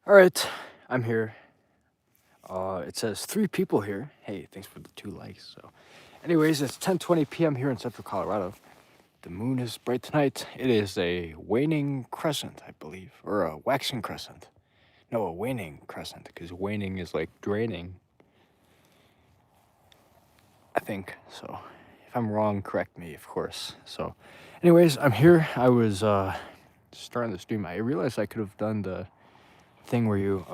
All right, I'm here. It says 3 people here. Hey, thanks for the 2 likes. So, anyways, it's 10:20 p.m. here in Central Colorado. The moon is bright tonight. It is a waning crescent, I believe, or a waxing crescent. No, a waning crescent, because waning is like draining. I think so. If I'm wrong, correct me, of course. So, anyways, I'm here. I was starting the stream. I realized I could have done the thing where you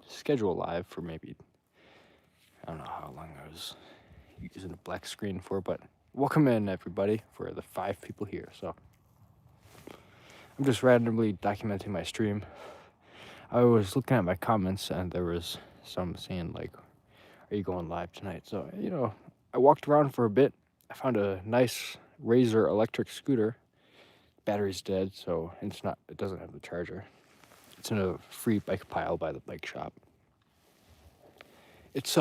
schedule live for maybe I don't know how long I was using a black screen for, but welcome in everybody for the 5 people here. So I'm just randomly documenting my stream. I was looking at my comments and there was some saying like, "Are you going live tonight?" So I walked around for a bit. I found a nice Razor electric scooter. Battery's dead, so it's not. It doesn't have the charger. It's in a free bike pile by the bike shop. It's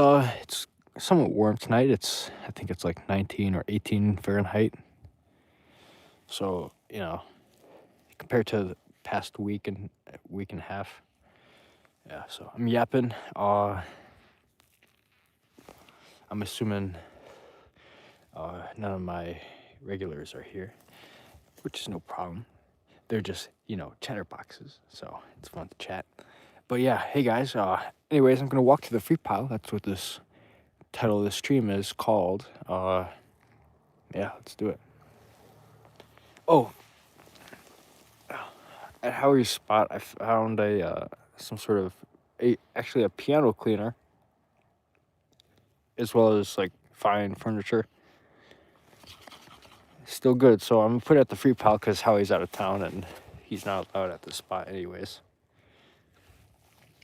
somewhat warm tonight. I think it's like 19 or 18 Fahrenheit. So, compared to the past week and a half. Yeah, so I'm yapping. I'm assuming none of my regulars are here, which is no problem. They're just, chatterboxes, so it's fun to chat. But yeah, hey guys, anyways, I'm gonna walk to the free pile. That's what this title of the stream is called. Yeah, let's do it. Oh, at Howie's spot, I found some sort of actually a piano cleaner, as well as like fine furniture. Still good, so I'm gonna put it at the free pile because Howie's out of town and he's not allowed at the spot anyways.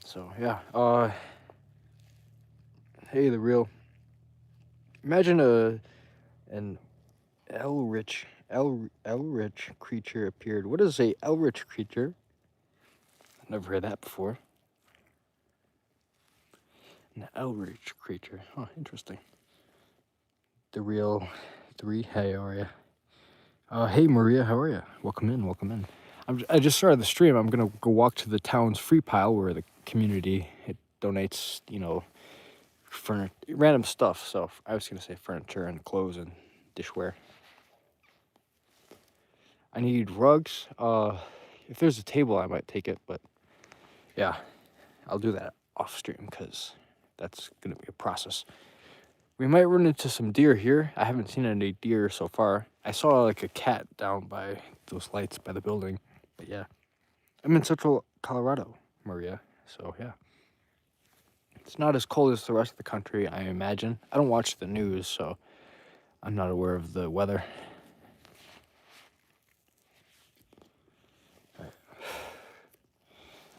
So yeah, hey the real. Imagine an Elrich creature appeared. What is a Elrich creature? Never heard that before. An Elrich creature. Huh, interesting. The real 3. Hey, how are you? Hey Maria, how are you? Welcome in, welcome in. I just started the stream. I'm gonna go walk to the town's free pile where the community it donates, random stuff. So I was gonna say furniture and clothes and dishware. I need rugs. If there's a table, I might take it, but yeah, I'll do that off stream because that's gonna be a process. We might run into some deer here. I haven't seen any deer so far. I saw like a cat down by those lights by the building, but yeah, I'm in Central Colorado, Maria. So yeah, it's not as cold as the rest of the country, I imagine. I don't watch the news, so I'm not aware of the weather. I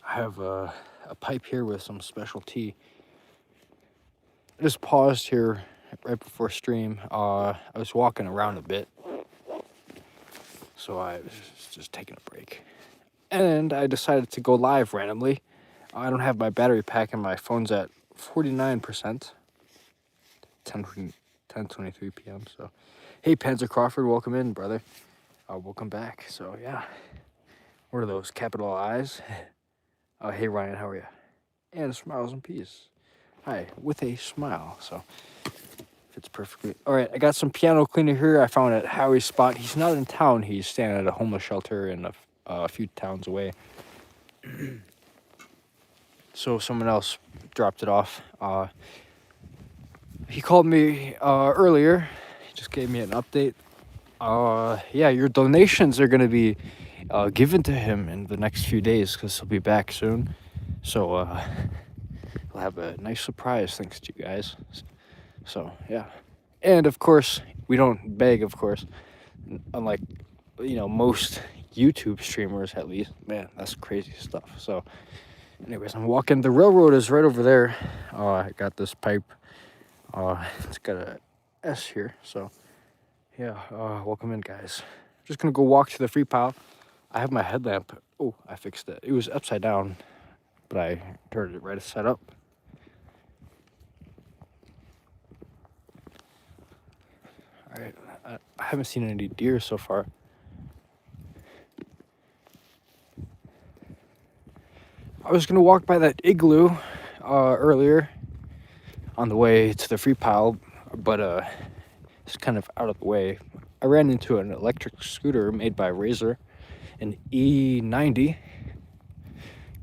have a pipe here with some special tea. I just paused here right before stream. I was walking around a bit, so I was just taking a break. And I decided to go live randomly. I don't have my battery pack and my phone's at 49%. 10:23 p.m. So, hey, Panzer Crawford, welcome in, brother. Welcome back. So, yeah. What are those, capital I's? Hey, Ryan, how are you? And smiles and peace. Hi, with a smile. So, fits perfectly. All right, I got some piano cleaner here. I found at Howie's spot. He's not in town. He's staying at a homeless shelter in a few towns away. So someone else dropped it off. He called me earlier. He just gave me an update. Yeah, your donations are gonna be given to him in the next few days because he'll be back soon. So we'll have a nice surprise thanks to you guys. So yeah, and of course we don't beg. Of course, unlike most YouTube streamers, at least. Man, that's crazy stuff. So. Anyways, I'm walking. The railroad is right over there. I got this pipe. It's got a S here. So, yeah. Welcome in, guys. Just gonna go walk to the free pile. I have my headlamp. Oh, I fixed it. It was upside down, but I turned it right side up. All right. I haven't seen any deer so far. I was gonna walk by that igloo earlier on the way to the free pile, but it's kind of out of the way. I ran into an electric scooter made by Razor, an E90,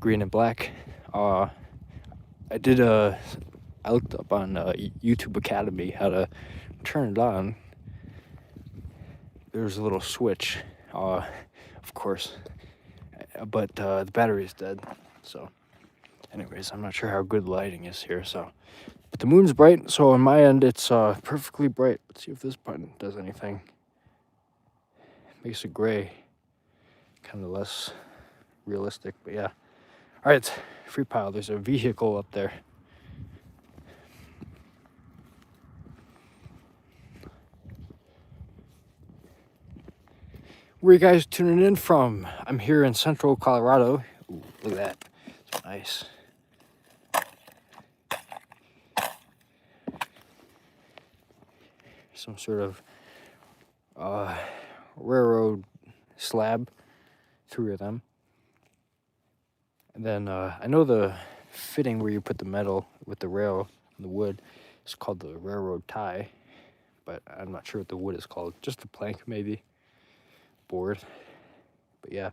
green and black. I did I looked up on YouTube Academy how to turn it on. There's a little switch, of course, but the battery is dead. So, anyways, I'm not sure how good lighting is here. So, but the moon's bright, so on my end it's perfectly bright. Let's see if this button does anything. Makes it gray, kind of less realistic, but yeah. All right, free pile. There's a vehicle up there. Where you guys tuning in from? I'm here in central Colorado. Ooh, look at that. It's nice. Some sort of railroad slab, 3 of them. And then I know the fitting where you put the metal with the rail and the wood is called the railroad tie, but I'm not sure what the wood is called. Just a plank, maybe. Board. But yeah.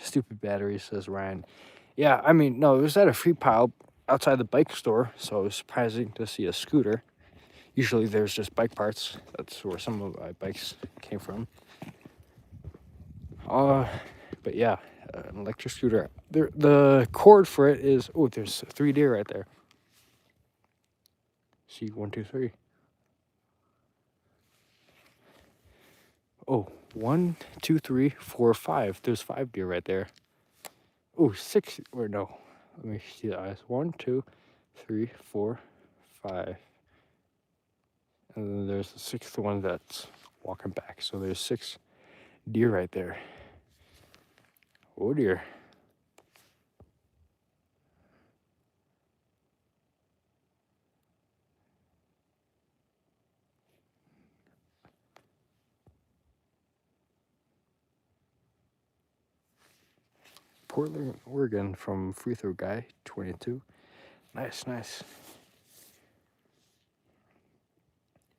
Stupid battery, says Ryan. Yeah, I mean, no, it was at a free pile outside the bike store, so it was surprising to see a scooter. Usually there's just bike parts. That's where some of my bikes came from. But yeah, an electric scooter. The cord for it is, oh, there's 3 deer right there. See, 1, 2, 3. Oh, 1, 2, 3, 4, 5. There's 5 deer right there. Oh, 6, or no. Let me see the eyes. 1, 2, 3, 4, 5. And then there's the 6th one that's walking back. So there's 6 deer right there. Oh dear. Portland, Oregon from Free Throw Guy, 22. Nice, nice.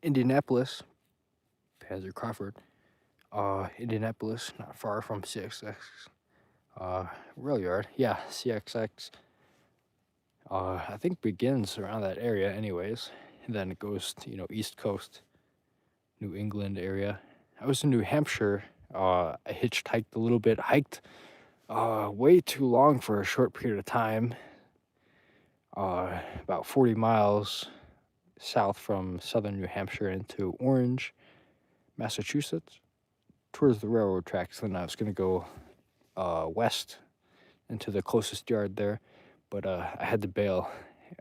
Indianapolis, Panzer Crawford. Indianapolis, not far from CXX. Rail yard, yeah, CXX. I think begins around that area, anyways. And then it goes to, East Coast, New England area. I was in New Hampshire. I hitchhiked a little bit, hiked way too long for a short period of time. About 40 miles south from southern New Hampshire into Orange, Massachusetts, towards the railroad tracks. Then I was going to go west into the closest yard there, but I had to bail.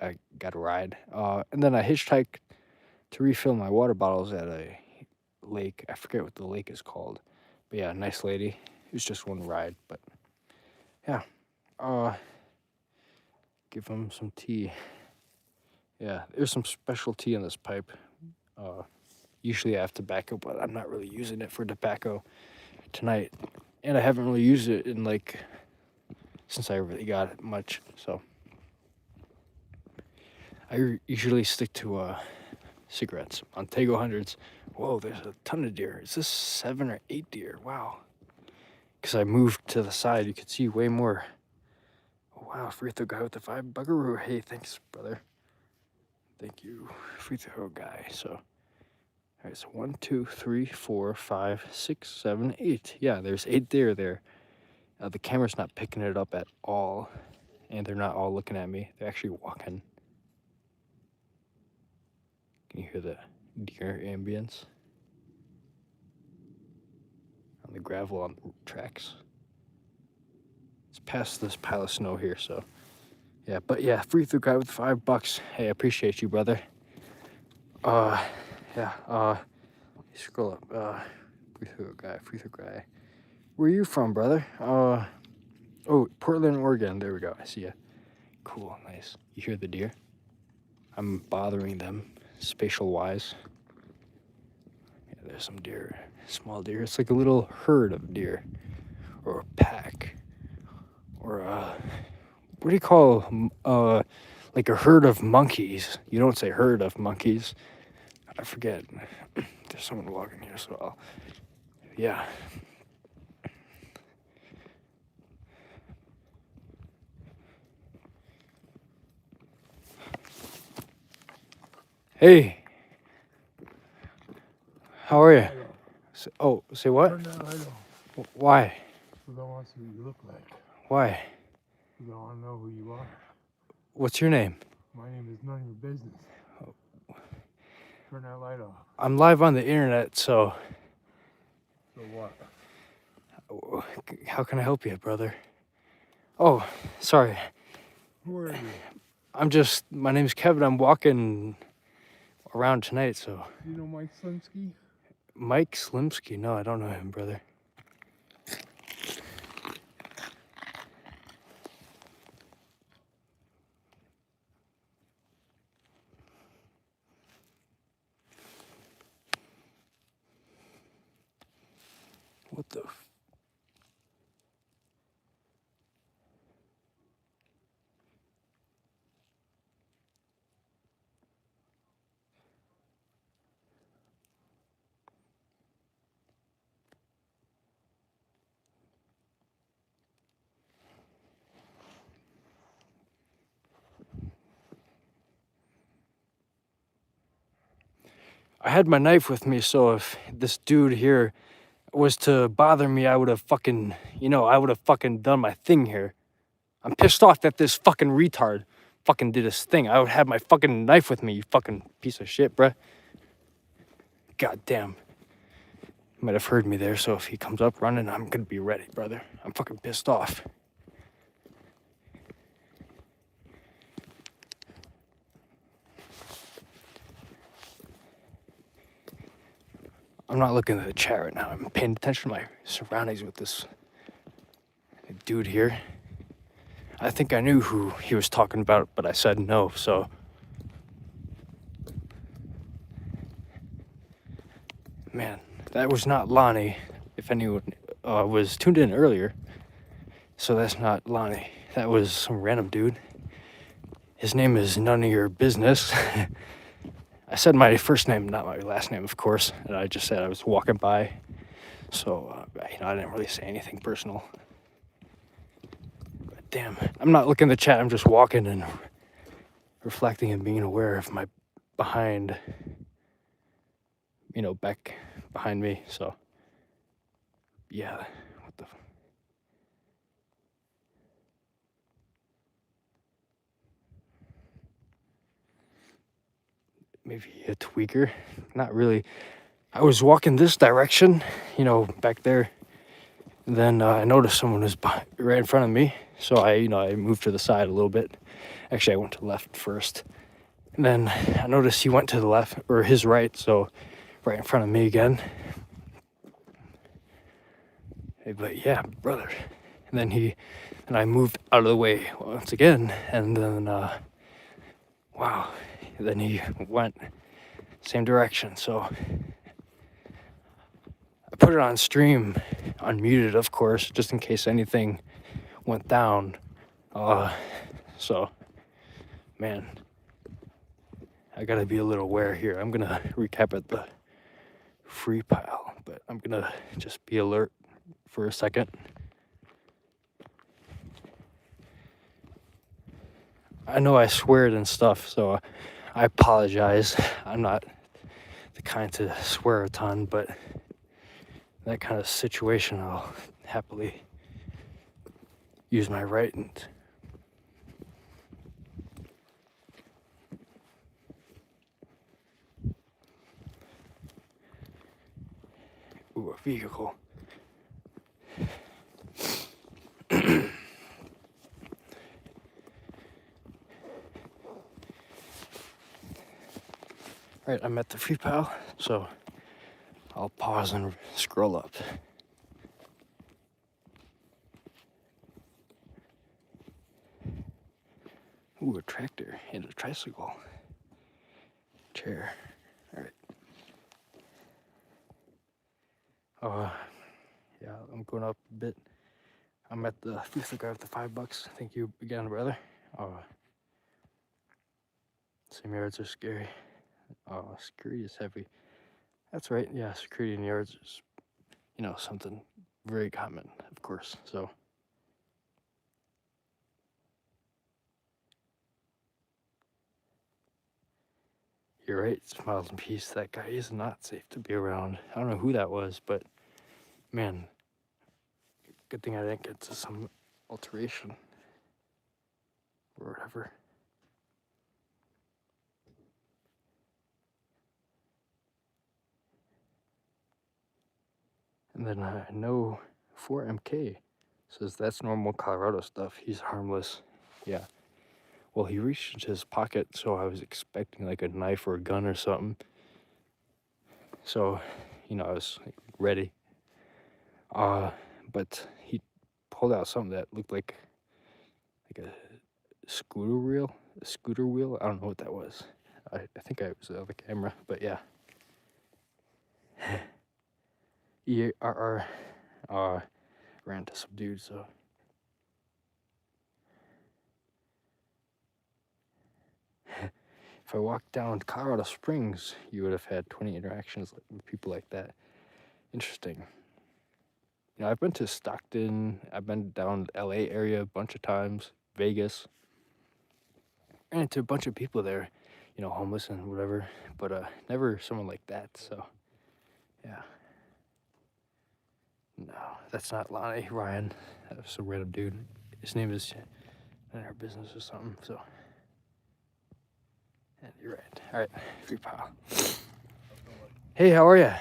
I got a ride. And then I hitchhiked to refill my water bottles at a lake. I forget what the lake is called. But yeah, nice lady. It was just one ride, but yeah. Give him some tea. Yeah, there's some special tea in this pipe. Usually I have tobacco, but I'm not really using it for tobacco tonight. And I haven't really used it in since I really got it much, so. I usually stick to cigarettes. Montego hundreds. Whoa, there's a ton of deer. Is this 7 or 8 deer? Wow. Because I moved to the side, you could see way more. Oh, wow, free throw guy with the 5 buckaroo. Hey, thanks, brother. Thank you, free throw guy. So, all right, so 1, 2, 3, 4, 5, 6, 7, 8. Yeah, there's 8 deer there. The camera's not picking it up at all, and they're not all looking at me. They're actually walking. Can you hear the deer ambience? On the gravel on the tracks. It's past this pile of snow here, so. Yeah, but yeah, free through guy with $5. Hey, I appreciate you, brother. Yeah, scroll up. Free through guy. Where are you from, brother? Oh, Portland, Oregon. There we go. I see ya. Cool, nice. You hear the deer? I'm bothering them, spatial wise. Yeah, there's some deer, small deer. It's like a little herd of deer, or a pack, or what do you call like a herd of monkeys? You don't say herd of monkeys. I forget. There's someone walking here, so yeah. Hey, how are you? Say what? Turn that light on. Why? Because I want to see what you look like. Why? Because I want to know who you are. What's your name? My name is none of your business. Turn that light off. I'm live on the internet, so So what? how can I help you, brother? Oh, sorry. Who are you? My name's Kevin. I'm walking around tonight, so. Do you know Mike Slimsky? Mike Slimsky? No, I don't know him, brother. What the? I had my knife with me, so if this dude here was to bother me, I would have fucking, I would have fucking done my thing here. I'm pissed off that this fucking retard fucking did his thing. I would have my fucking knife with me, you fucking piece of shit, bruh. God damn. You might have heard me there, so if he comes up running, I'm gonna be ready, brother. I'm fucking pissed off. I'm not looking at the chat right now. I'm paying attention to my surroundings with this dude here. I think I knew who he was talking about, but I said no, so. Man, that was not Lonnie, if anyone was tuned in earlier. So that's not Lonnie. That was some random dude. His name is none of your business. I said my first name, not my last name, of course. And I just said I was walking by. So, I didn't really say anything personal. But damn, I'm not looking at the chat. I'm just walking and reflecting and being aware of my behind, back behind me. So, yeah, what the. Maybe a tweaker. Not really. I was walking this direction, back there. Then I noticed someone was right in front of me. So I moved to the side a little bit. Actually, I went to the left first. And then I noticed he went to the left, or his right, so right in front of me again. But yeah, brother. And then I moved out of the way once again. And then, wow. Then he went same direction. So I put it on stream, unmuted, of course, just in case anything went down. So, man, I gotta be a little aware here. I'm gonna recap at the free pile, but I'm gonna just be alert for a second. I know I sweared and stuff, so I apologize. I'm not the kind to swear a ton, but that kind of situation, I'll happily use my right and ooh, a vehicle. Right, I'm at the free pile, so I'll pause and scroll up. Ooh, a tractor and a tricycle. Chair. Alright. Yeah, I'm going up a bit. I'm at the Fiesta guy with the $5. Thank you again, brother. Same yards are scary. Security is heavy. That's right. Yeah, security in yards is, something very common, of course. So. You're right, Smiles and Peace. That guy is not safe to be around. I don't know who that was, but man, good thing I didn't get to some alteration or whatever. And then I know 4MK says that's normal Colorado stuff. He's harmless. Yeah. Well, he reached into his pocket, so I was expecting like a knife or a gun or something. So, I was like, ready. But he pulled out something that looked like a scooter wheel. I don't know what that was. I think I was on the camera, but yeah. ERR ran to some dude, so. If I walked down Colorado Springs, you would have had 20 interactions with people like that. Interesting. I've been to Stockton. I've been down the LA area a bunch of times, Vegas. Ran into a bunch of people there, homeless and whatever, but never someone like that, so yeah. No, that's not Lonnie, Ryan. That was some random dude. His name is in our business or something, so. Yeah, you're right. All right, free Pyle. Hey, how are you?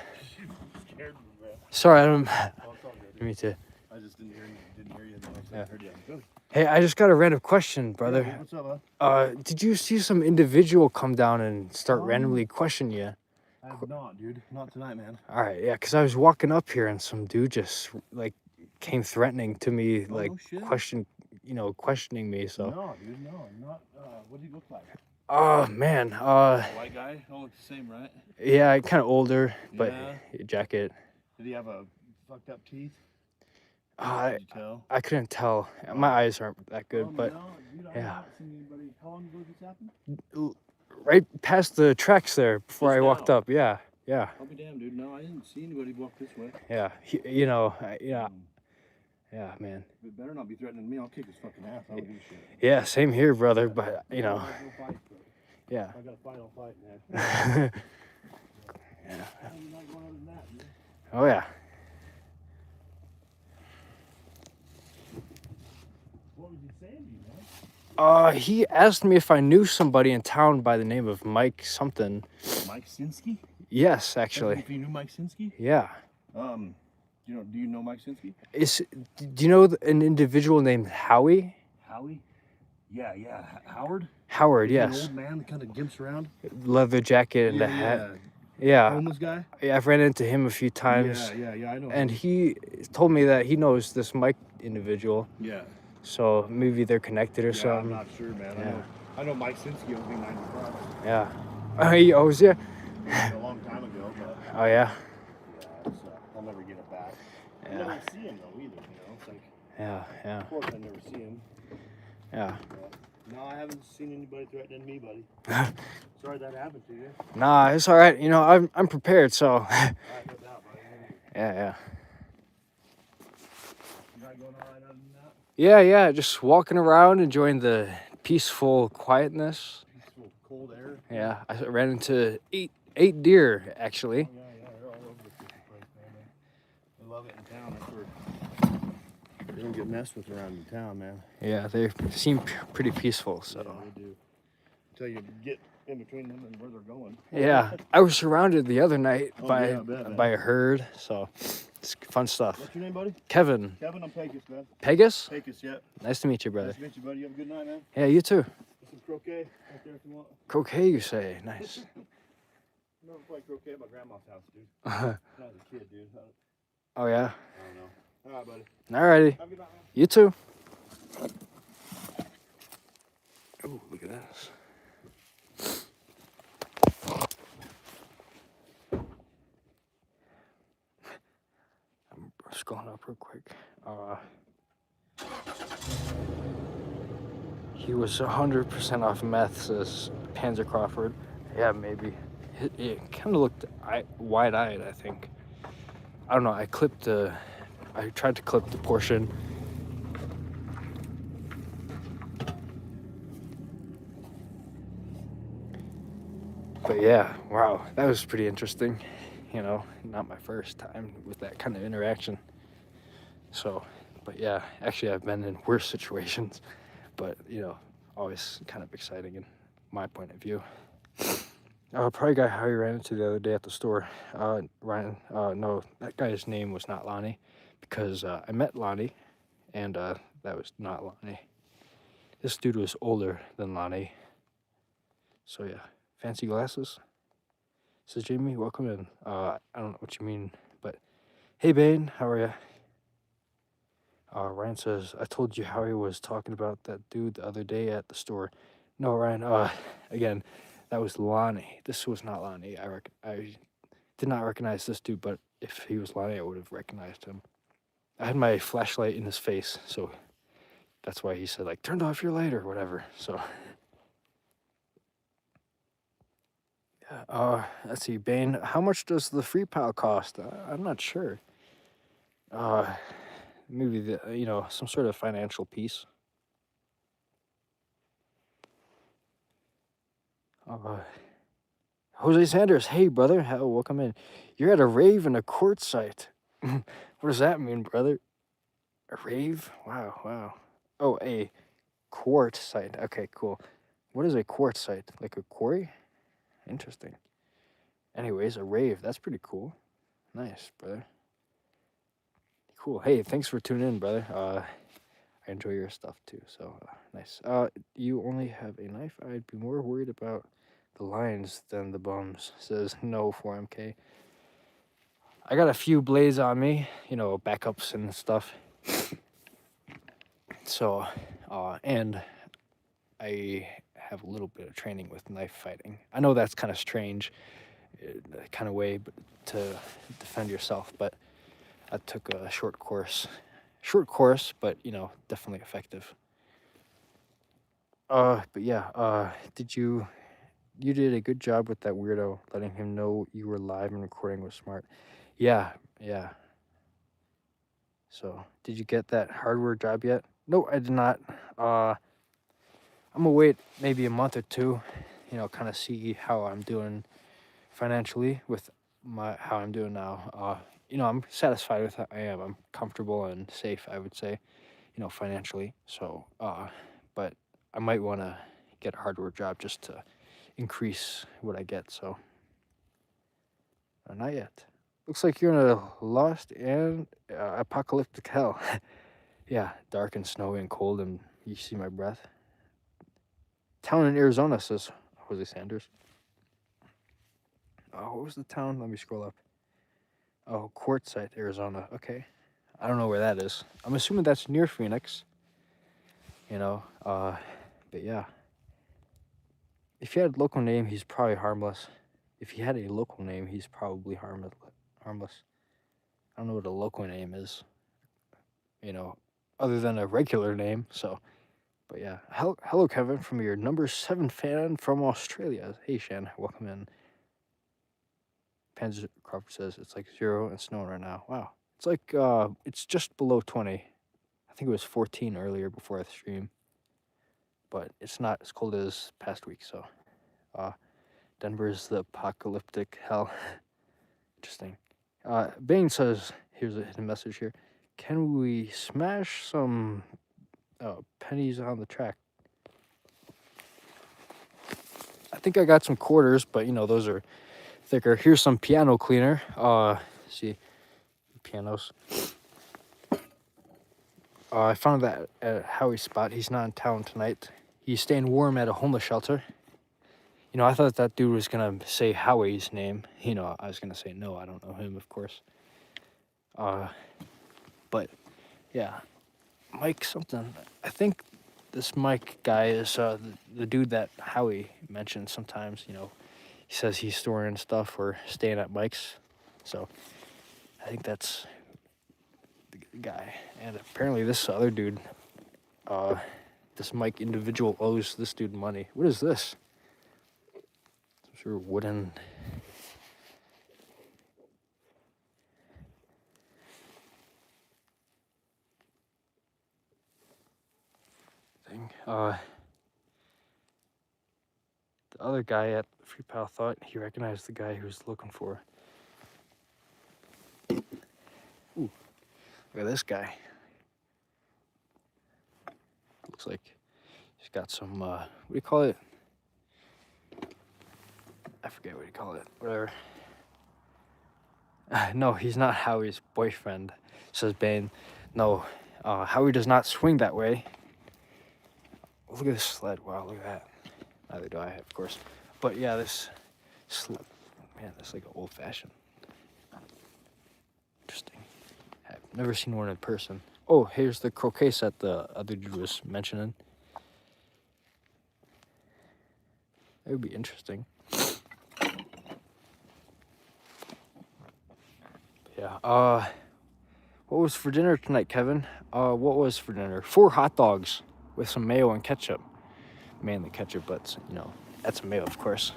Scared me, man. Sorry, I don't. Oh, it's all good. Me too. I just didn't hear you. Yeah. I heard you. Good. Hey, I just got a random question, brother. Yeah, what's up, huh? Did you see some individual come down and start randomly questioning you? I have not, dude. Not tonight, man. All right, yeah, because I was walking up here and some dude just like came threatening to me, like no shit. questioning me. So. No, dude, no, not. What do you look like? Oh man. White guy. All look the same, right? Yeah, kind of older, but jacket. Did he have a fucked up teeth? I Could you tell? I couldn't tell. My eyes aren't that good, but no, dude, I've yeah. not seen anybody. How long ago did this happen? Right past the tracks there before Just I walked now. up. Yeah. I'll be damned, dude. No, I didn't see anybody walk this way. Yeah. Yeah, man. It better not be threatening me. I'll kick his fucking ass. I don't give a shit. Yeah, same here, brother. But No fight, yeah. I got a fight, I'll fight, man. Yeah. You're not going other than that, dude. Oh yeah. What was he saying to you, man? He asked me if I knew somebody in town by the name of Mike something. Mike Sinsky? Yes, actually. If you knew Mike Sinsky? Yeah. Do you know Mike Sinsky? Do you know an individual named Howie? Howie? Yeah. Howard? Howard, An yes. old man that kind of gimps around. Leather jacket and a hat. Yeah. Yeah. Homeless guy? Yeah, I've ran into him a few times. Yeah, I know. And he told me that he knows this Mike individual. Yeah. So maybe they're connected or something. I'm not sure, man. Yeah. I know Mike Sinsky owes me 90 bucks. Yeah. He owes you? A long time ago, but Oh, yeah? I'll never get it back. I Yeah. never see him, though, either, It's like, Yeah. of course I never see him. Yeah. No, I haven't seen anybody threatening me, buddy. Sorry that happened to you. Nah, it's all right. I'm prepared, so. All right, no doubt, buddy. Yeah. You got going all right other than that? Yeah, just walking around, enjoying the peaceful quietness. Peaceful, cold air. Yeah, I ran into eight deer, actually. Oh, yeah, they're all over the place, man. They love it in town. That's where they don't get messed with around in town, man. Yeah, they seem pretty peaceful, so. Yeah, they do. Until you get in between them and where they're going. Yeah, I was surrounded the other night Oh, by yeah, I bet, by a herd, so it's fun stuff. What's your name, buddy? Kevin. Kevin, I'm Pecos, man. Pegas? Pecos, yeah. Nice to meet you, brother. Nice to meet you, buddy. You have a good night, man. Yeah, you too. Get some croquet out there if you want. Croquet, you say? Nice. I never played croquet at my grandma's house, dude. When I was a kid, dude. Oh, yeah? I don't know. All right, buddy. Alrighty. Have a good night, man. You too. Oh, look at this. I'm scrolling up real quick. He was 100% off meth, says Panzer Crawford. Yeah, maybe. It kind of looked wide-eyed, I think. I don't know. I tried to clip the portion. But yeah, wow, that was pretty interesting. You know, not my first time with that kind of interaction. So, but yeah, actually, I've been in worse situations, but you know, always kind of exciting in my point of view. Probably guy Harry ran into the other day at the store. Ryan, no, that guy's name was not Lonnie, because I met Lonnie, and that was not Lonnie. This dude was older than Lonnie. So yeah, fancy glasses. Says Jamie, welcome in. I don't know what you mean, but hey Bane, how are you? Ryan says, I told you Howie was talking about that dude the other day at the store. No, Ryan, again, that was Lonnie. This was not Lonnie. I did not recognize this dude, but if he was Lonnie, I would have recognized him. I had my flashlight in his face, so that's why he said, like, turned off your light or whatever. So, let's see, Bane, how much does the free pile cost? I'm not sure. Maybe some sort of financial piece. Jose Sanders, hey brother, welcome in. You're at a rave in a quartz site. What does that mean, brother? A rave? Wow. Oh, a quartz site. Okay, cool. What is a quartz site? Like a quarry? Interesting. Anyways, a rave. That's pretty cool. Nice, brother. Cool. Hey, thanks for tuning in, brother. I enjoy your stuff too. So nice. You only have a knife. I'd be more worried about the lines than the bums. Says no 4MK. I got a few blades on me, backups and stuff. So, and I have a little bit of training with knife fighting. I know that's kind of strange, kind of way to defend yourself, but I took a short course, but definitely effective. But yeah, you did a good job with that weirdo, letting him know you were live and recording was smart. Yeah. So, did you get that hardware job yet? No, I did not. I'm gonna wait maybe a month or two, kind of see how I'm doing financially with how I'm doing now. I'm satisfied with how I am. I'm comfortable and safe, I would say, financially. So, but I might want to get a hardware job just to increase what I get. So, not yet. Looks like you're in a lost and apocalyptic hell. Yeah, dark and snowy and cold, and you see my breath. Town in Arizona, says Jose Sanders. Oh, what was the town? Let me scroll up. Oh, Quartzsite, Arizona. Okay. I don't know where that is. I'm assuming that's near Phoenix. But yeah. If he had a local name, he's probably harmless. If he had a local name, he's probably harmless. I don't know what a local name is, other than a regular name, so. But yeah, hello Kevin from your number 7 fan from Australia. Hey Shan, welcome in. Panzer Crawford says it's like 0 and snowing right now. Wow, it's like it's just below 20. I think it was 14 earlier before the stream, but it's not as cold as past week. So, Denver's the apocalyptic hell. Interesting. Bane says, here's a message here. Can we smash some pennies on the track? I think I got some quarters, but those are thicker. Here's some piano cleaner. See, pianos. I found that at Howie's spot. He's not in town tonight. He's staying warm at a homeless shelter. I thought that dude was gonna say Howie's name. I was gonna say no, I don't know him, of course. But yeah, Mike something. I think this Mike guy is the dude that Howie mentioned sometimes. He says he's storing stuff or staying at Mike's. So I think that's the guy. And apparently this other dude this Mike individual owes this dude money. What is this? Some sort of wooden thing. The other guy at Free Pyle thought he recognized the guy he was looking for. Ooh, look at this guy. Looks like he's got some, what do you call it? I forget what you call it. Whatever. No, he's not Howie's boyfriend, says Bane. No, Howie does not swing that way. Look at this sled. Wow, look at that. Neither do I, of course. But yeah, this sled, man, that's like an old-fashioned. Interesting. I've never seen one in person. Oh, here's the croquet set the other dude was mentioning. That would be interesting. Yeah. What was for dinner tonight, Kevin? What was for dinner? 4 hot dogs with some mayo and ketchup. Mainly ketchup, but, you know, that's mayo, of course.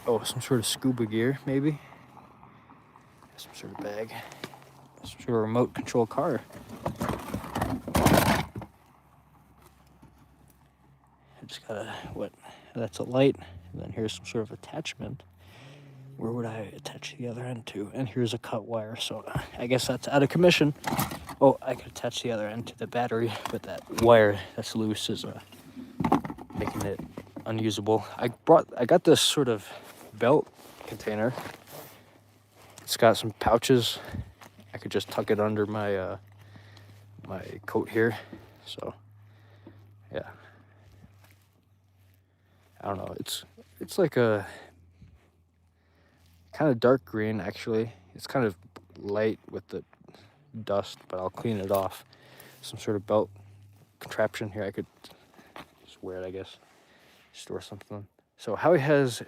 Oh, some sort of scuba gear, maybe? Some sort of bag. Some sort of remote control car. I just gotta, that's a light. And then here's some sort of attachment. Where would I attach the other end to? And here's a cut wire, so I guess that's out of commission. Oh, I could attach the other end to the battery, but that wire that's loose is making it unusable. I got this sort of belt container. It's got some pouches. I could just tuck it under my my coat here. So yeah, I don't know. It's like a kind of dark green, actually. It's kind of light with the dust, but I'll clean it off. Some sort of belt contraption here. I could just wear it, I guess. Store something. So Howie has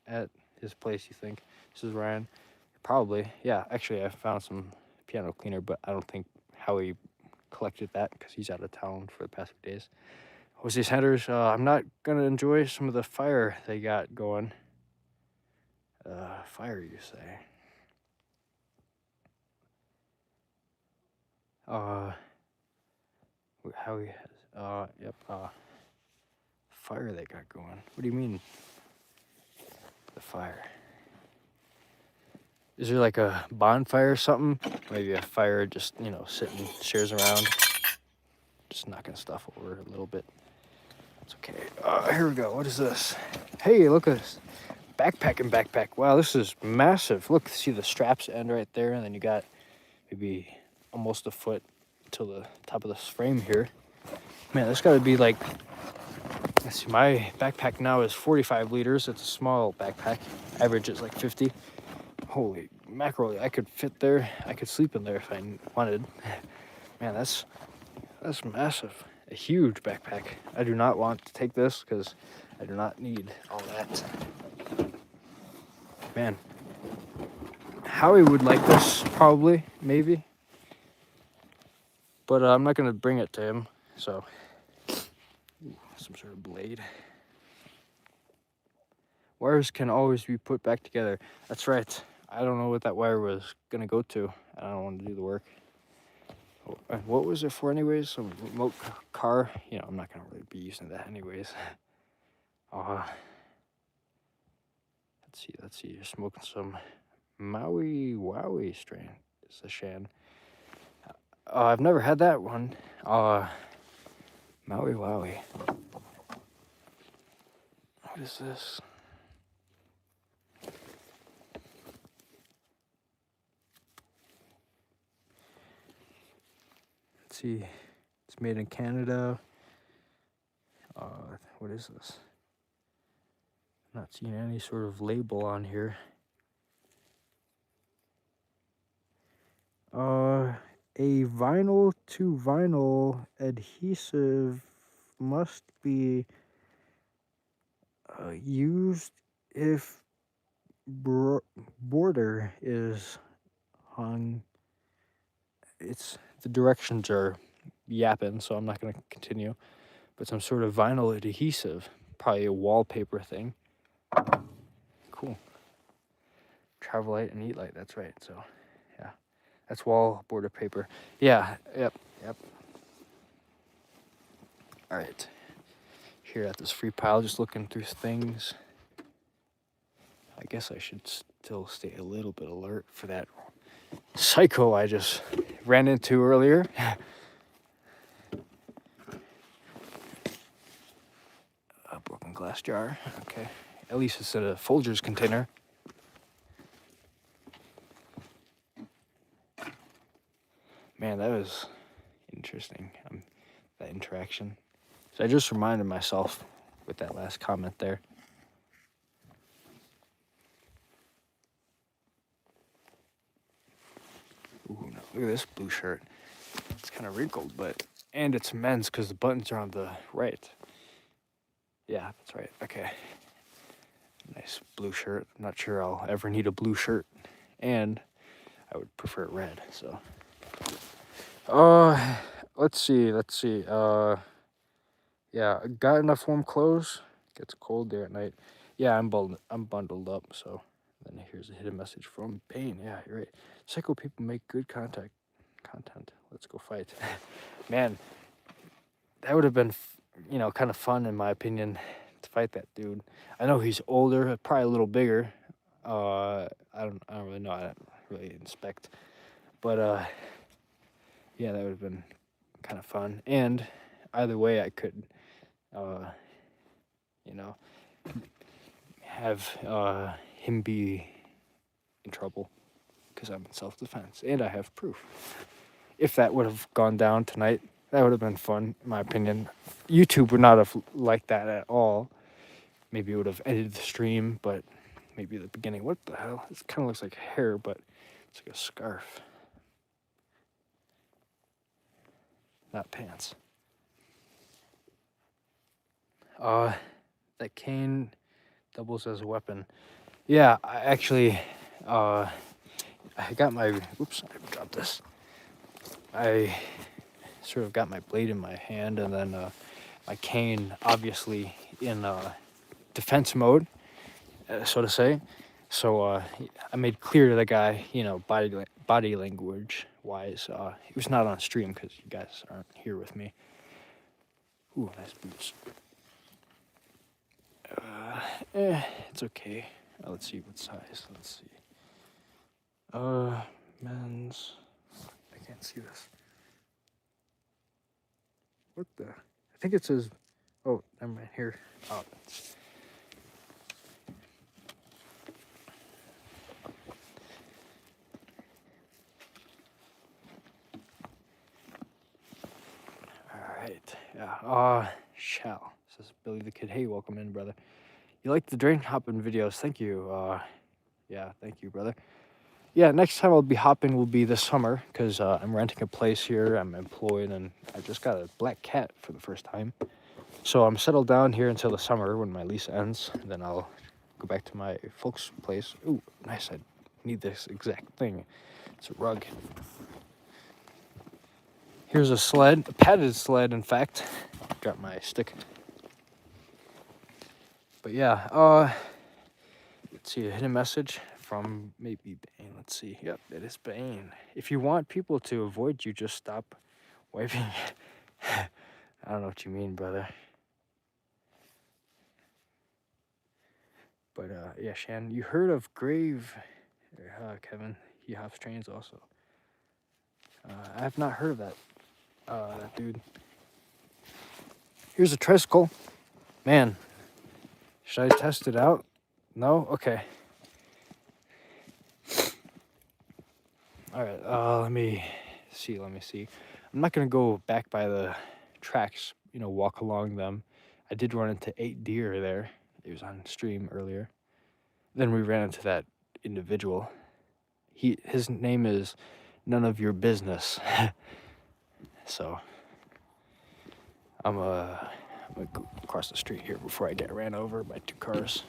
at his place, you think? This is Ryan. Probably. Yeah, actually, I found some piano cleaner, but I don't think Howie collected that because he's out of town for the past few days. Jose Sanders, I'm not going to enjoy some of the fire they got going. Fire, you say? Howie has, yep, fire they got going. What do you mean, the fire? Is there like a bonfire or something? Maybe a fire just, you know, sitting shares around. Just knocking stuff over a little bit. It's okay. Here we go. What is this? Hey, look at this. Backpack. Wow, this is massive. Look, see the straps end right there, and then you got maybe almost a foot to the top of this frame here. Man, this got to be like, let's see, my backpack now is 45 liters. It's a small backpack. Average is like 50. Holy mackerel, I could fit there. I could sleep in there if I wanted. Man, that's massive. A huge backpack. I do not want to take this because I do not need all that. Man, Howie would like this, probably, maybe. But I'm not going to bring it to him, so. Ooh, some sort of blade. Wires can always be put back together. That's right. I don't know what that wire was going to go to. I don't want to do the work. And what was it for anyways? Some remote car? You know, I'm not going to really be using that anyways. Let's see. You're smoking some Maui Wowie strain. It's a Shan. I've never had that one. Maui Wowie. What is this? Let's see. It's made in Canada. What is this? Not seeing any sort of label on here. A vinyl to vinyl adhesive must be used if border is hung. It's the directions are yapping, so I'm not gonna continue. But some sort of vinyl adhesive, probably a wallpaper thing. Cool. Travel light and eat light. That's right. So, yeah, that's wall border paper. Yeah. Yep. Yep. All right. Here at this free pile, just looking through things. I guess I should still stay a little bit alert for that psycho I just ran into earlier. A broken glass jar. Okay. At least it's in a Folgers container. Man, that was interesting. That interaction. So I just reminded myself with that last comment there. Ooh, no, look at this blue shirt. It's kind of wrinkled, and it's men's because the buttons are on the right. Yeah, that's right. Okay. Nice blue shirt. I'm not sure I'll ever need a blue shirt, and I would prefer red. So, let's see. Yeah, got enough warm clothes. Gets cold there at night. Yeah, I'm bundled up. So, then here's a hidden message from Bane. Yeah, you're right. Psycho people make good content. Let's go fight. Man, that would have been, kind of fun in my opinion, to fight that dude. I know he's older, probably a little bigger. I don't really know. I don't really inspect, but yeah, that would have been kind of fun. And either way, I could, uh, you know, have him be in trouble because I'm in self-defense, and I have proof. If that would have gone down tonight, that would have been fun, in my opinion. YouTube would not have liked that at all. Maybe it would have ended the stream, but maybe the beginning. What the hell? It kind of looks like hair, but it's like a scarf. Not pants. That cane doubles as a weapon. Yeah, I actually, I got my, oops, I dropped this. I sort of got my blade in my hand, and then my cane, obviously, in defense mode, so to say. So I made clear to the guy, body language wise. He was not on stream because you guys aren't here with me. Ooh, nice boots. It's okay. Let's see what size. Let's see. Men's. I can't see this. What the? I think it says. Oh, never mind. Here. Oh, it's, all right. Yeah. Shall says Billy the Kid. Hey, welcome in, brother. You like the drain hopping videos? Thank you. Yeah, thank you, brother. Yeah, next time I'll be hopping will be this summer because I'm renting a place here. I'm employed, and I just got a black cat for the first time. So I'm settled down here until the summer when my lease ends. Then I'll go back to my folks' place. Ooh, nice. I need this exact thing. It's a rug. Here's a sled, a padded sled, in fact. Got my stick. But yeah, let's see, a hidden message from maybe Bane. Let's see. Yep, it is Bane. If you want people to avoid you, just stop wiping. I don't know what you mean, brother. But yeah, Shan, you heard of Grave? Kevin, he hops trains also. I have not heard of that dude. Here's a tricycle. Man, should I test it out? No? Okay. All right, let me see. I'm not going to go back by the tracks, walk along them. I did run into 8 deer there. It was on stream earlier. Then we ran into that individual. His name is None of Your Business. So I'm gonna go across the street here before I get ran over by 2 cars.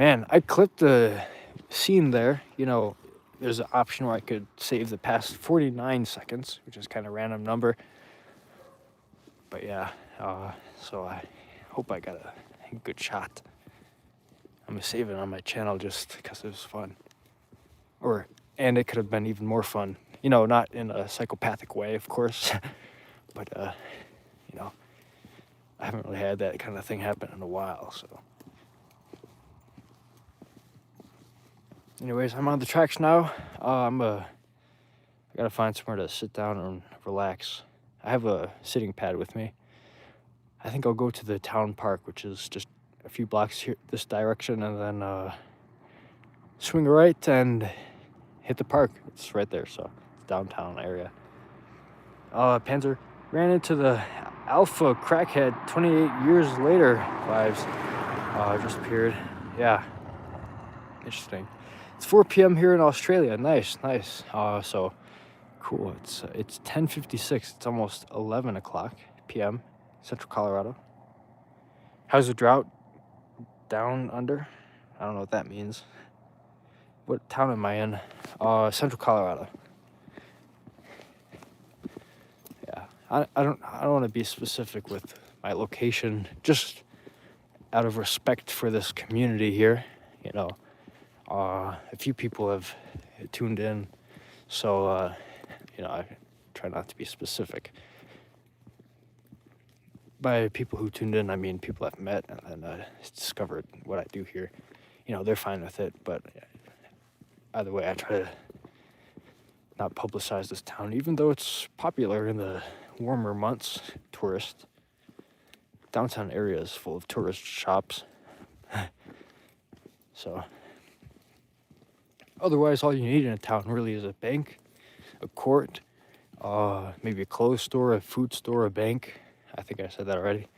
Man, I clipped the scene there. You know, there's an option where I could save the past 49 seconds, which is kind of random number. But yeah, so I hope I got a good shot. I'm gonna save it on my channel just because it was fun. And it could have been even more fun. You know, not in a psychopathic way, of course, but you know, I haven't really had that kind of thing happen in a while, so. Anyways, I'm on the tracks now. I gotta find somewhere to sit down and relax. I have a sitting pad with me. I think I'll go to the town park, which is just a few blocks here this direction, and then swing right and hit the park. It's right there, so it's downtown area. Panzer ran into the alpha crackhead 28 years later vibes. Just appeared. Yeah, interesting. It's 4 p.m. here in Australia. Nice. So cool. It's 10:56. It's almost 11 o'clock p.m. Central Colorado. How's the drought down under? I don't know what that means. What town am I in? Central Colorado. Yeah, I don't want to be specific with my location, just out of respect for this community here. You know, a few people have tuned in, so you know, I try not to be specific. By people who tuned in, I mean people I've met and then discovered what I do here. You know, they're fine with it, but either way, I try to not publicize this town, even though it's popular in the warmer months. Tourist downtown area is full of tourist shops. So otherwise, all you need in a town really is a bank, a court, maybe a clothes store, a food store, a bank. I think I said that already.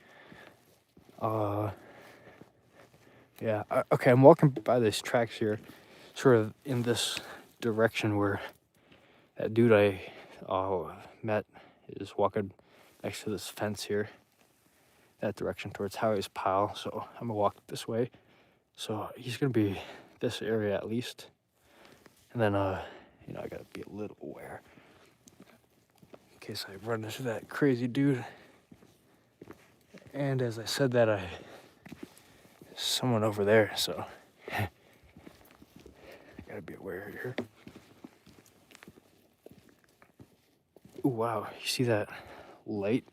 Yeah. Okay, I'm walking by these tracks here, sort of in this direction where that dude I met is walking next to this fence here. That direction towards Highways Pyle. So I'm gonna walk this way. So he's gonna be this area at least. And then you know, I gotta be a little aware in case I run into that crazy dude. And as I said that, there's someone over there, so I gotta be aware here. Ooh, wow, you see that light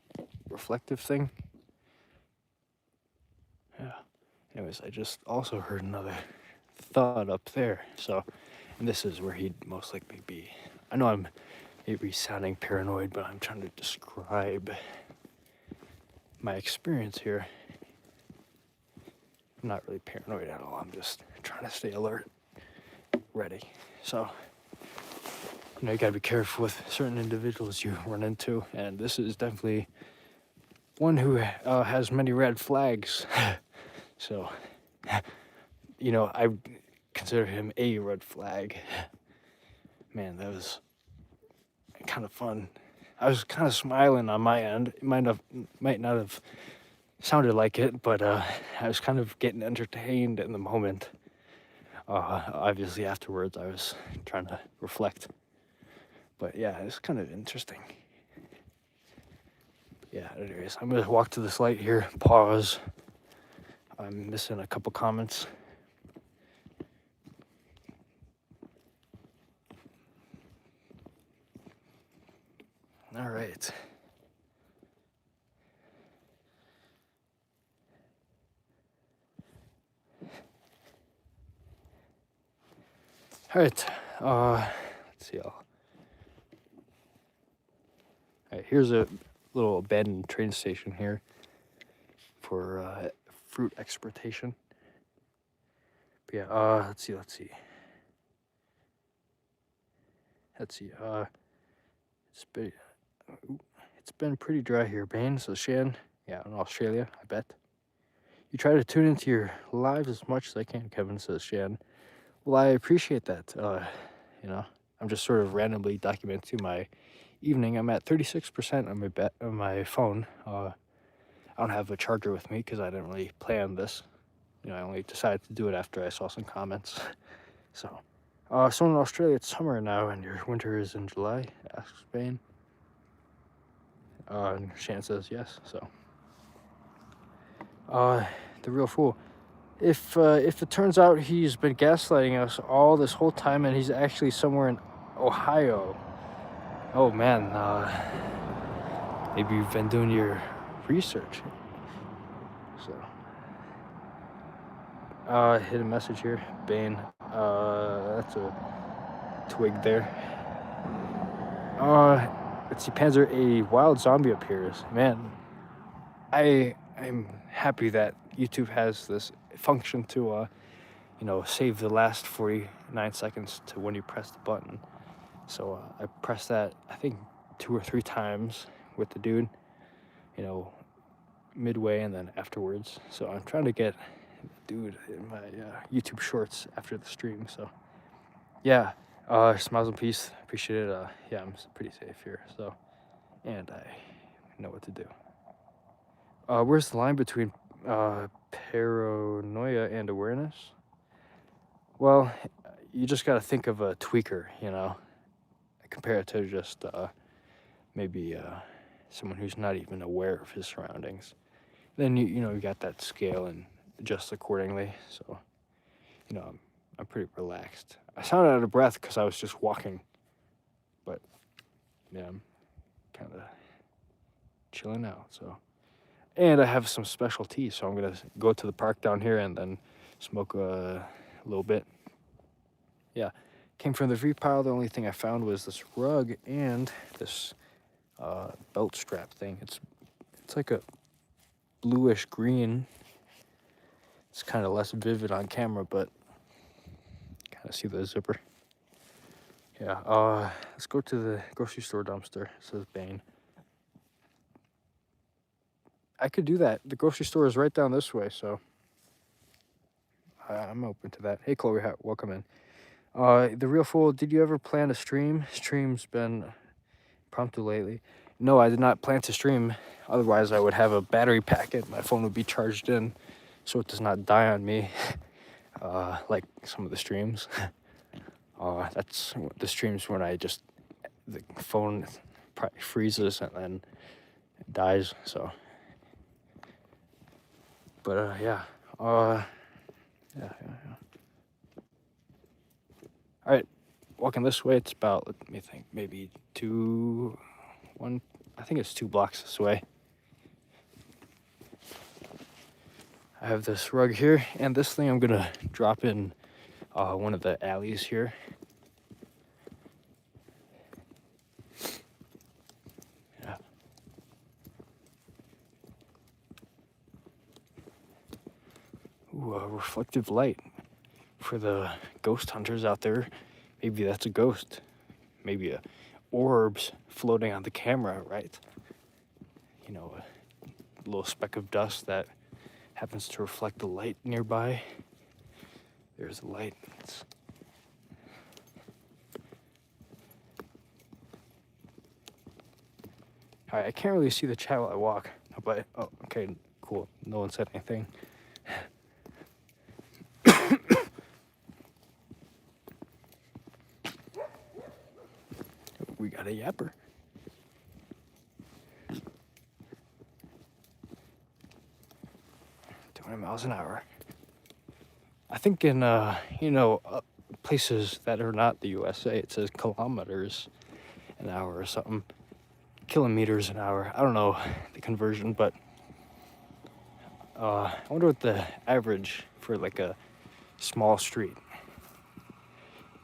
reflective thing? Yeah. Anyways, I just also heard another thud up there, so, and this is where he'd most likely be. I know I'm maybe sounding paranoid, but I'm trying to describe my experience here. I'm not really paranoid at all. I'm just trying to stay alert, ready. So, you know, you gotta be careful with certain individuals you run into, and this is definitely one who has many red flags. So, you know, I consider him a red flag. Man, that was kind of fun. I was kind of smiling on my end. It might not have sounded like it, but I was kind of getting entertained in the moment. Obviously, afterwards, I was trying to reflect. But yeah, it's kind of interesting. Yeah, anyways, I'm gonna walk to this light here, pause. I'm missing a couple comments. All right. All right. Let's see. All right. Here's a little abandoned train station here for fruit exportation. But yeah. Let's see. It's been pretty dry here, Bane. So Shan, yeah, in Australia, I bet. You try to tune into your lives as much as I can, Kevin, says Shan. Well, I appreciate that. You know, I'm just sort of randomly documenting my evening. I'm at 36% on my phone. I don't have a charger with me because I didn't really plan this. I only decided to do it after I saw some comments. So, so in Australia it's summer now, and your winter is in July. Asks Bane. And Shan says yes. So, the real fool. If it turns out he's been gaslighting us all this whole time, and he's actually somewhere in Ohio, oh man, maybe you've been doing your research. So, hit a message here, Bane. That's a twig there. Let's see, Panzer, a wild zombie appears. Man, I'm happy that YouTube has this function to save the last 49 seconds to when you press the button. So I pressed that, I think 2 or 3 times with the dude, midway and then afterwards. So I'm trying to get the dude in my YouTube shorts after the stream. So yeah, smiles and peace. Appreciate it. Yeah, I'm pretty safe here. So, and I know what to do. Where's the line between paranoia and awareness? Well, you just got to think of a tweaker, compare it to just maybe someone who's not even aware of his surroundings. Then you got that scale and adjust accordingly. So, I'm pretty relaxed. I sounded out of breath because I was just walking, but yeah, I'm kind of chilling out. So, and I have some special tea, so I'm gonna go to the park down here and then smoke a little bit. Yeah, came from the free pile. The only thing I found was this rug and this belt strap thing. It's like a bluish green. It's kind of less vivid on camera, but kind of see the zipper. Yeah, let's go to the grocery store dumpster, says Bane. I could do that. The grocery store is right down this way, so I'm open to that. Hey, Chloe, welcome in. The real fool, did you ever plan to stream? Stream's been impromptu lately. No, I did not plan to stream. Otherwise, I would have a battery packet. My phone would be charged in, so it does not die on me, like some of the streams. That's the streams when the phone probably freezes and then it dies. So, but yeah. Yeah. All right, walking this way, it's about, let me think, maybe 2 blocks this way. I have this rug here, and this thing I'm gonna drop in one of the alleys here. Yeah. Ooh, a reflective light. For the ghost hunters out there, maybe that's a ghost. Maybe orbs floating on the camera, right? A little speck of dust that happens to reflect the light nearby. There's a light. Alright, I can't really see the chat while I walk, but okay, cool. No one said anything. We got a yapper. 20 miles an hour. I think in places that are not the USA, it says kilometers an hour or something. Kilometers an hour. I don't know the conversion, but I wonder what the average for like a small street.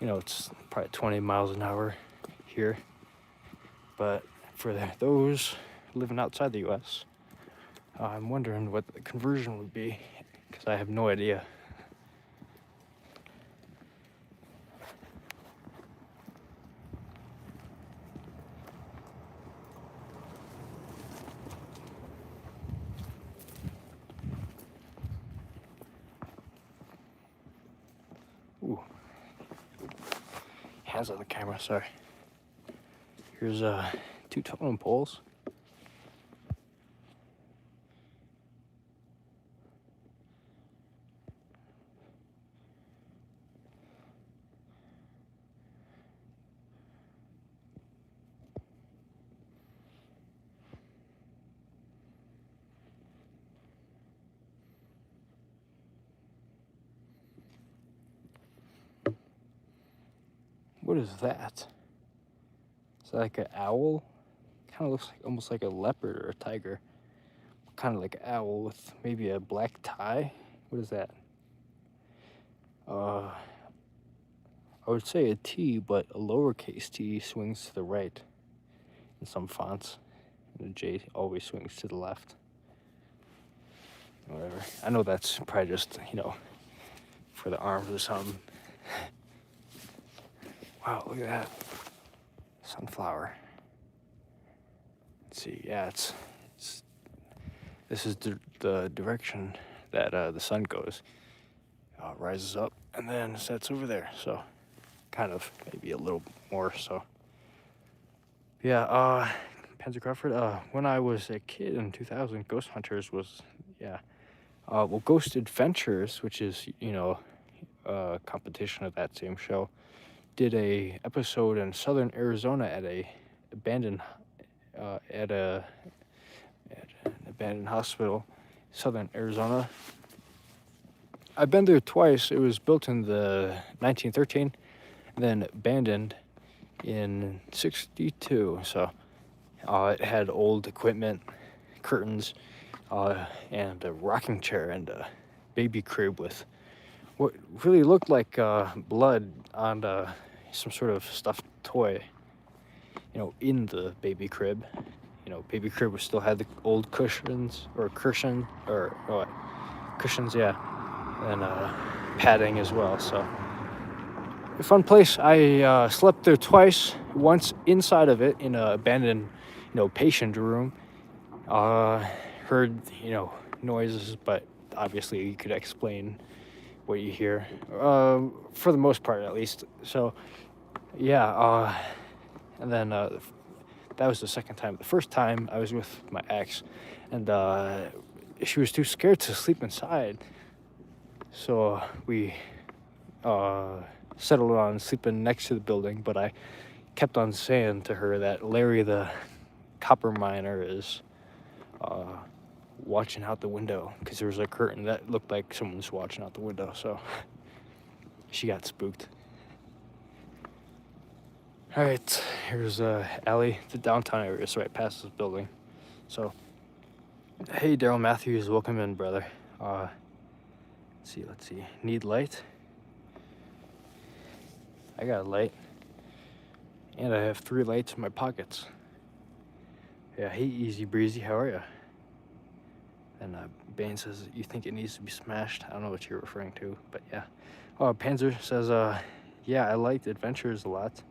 It's probably 20 miles an hour here. But for those living outside the US, I'm wondering what the conversion would be, because I have no idea. Ooh. Hands on the camera, sorry. Here's 2 totem poles. What is that? Is that like an owl? Kind of looks like almost like a leopard or a tiger. Kind of like an owl with maybe a black tie. What is that? I would say a T, but a lowercase t swings to the right in some fonts, and a J always swings to the left. Whatever. I know that's probably just, for the arms or something. Wow, look at that. Sunflower. Let's see. Yeah, this is the direction that the sun goes. Rises up and then sets over there. So, kind of, maybe a little more. So, yeah. Panzer Crawford. When I was a kid in 2000, Ghost Hunters was, yeah. Well, Ghost Adventures, which is a competition of that same show, did a episode in southern Arizona at a abandoned at an abandoned hospital, southern Arizona. I've been there twice. It was built in the 1913, then abandoned in 62. So it had old equipment, curtains, and a rocking chair and a baby crib with what really looked like blood on some sort of stuffed toy, in the baby crib. Baby crib was still had the old cushions, cushions, yeah, and padding as well. So, a fun place. I slept there twice. Once inside of it in an abandoned, patient room. Heard, noises, but obviously you could explain what you hear, for the most part at least. So, yeah, and then that was the second time. The first time I was with my ex, and she was too scared to sleep inside. So we settled on sleeping next to the building, but I kept on saying to her that Larry the copper miner is watching out the window, because there was a curtain that looked like someone was watching out the window, so she got spooked. All right, here's alley. The downtown area is right past this building. So, hey, Daryl Matthews, welcome in, brother. Let's see. Need light? I got a light. And I have 3 lights in my pockets. Yeah, hey, Easy Breezy, how are ya? And Bane says, you think it needs to be smashed? I don't know what you're referring to, but yeah. Panzer says, yeah, I liked Adventures a lot.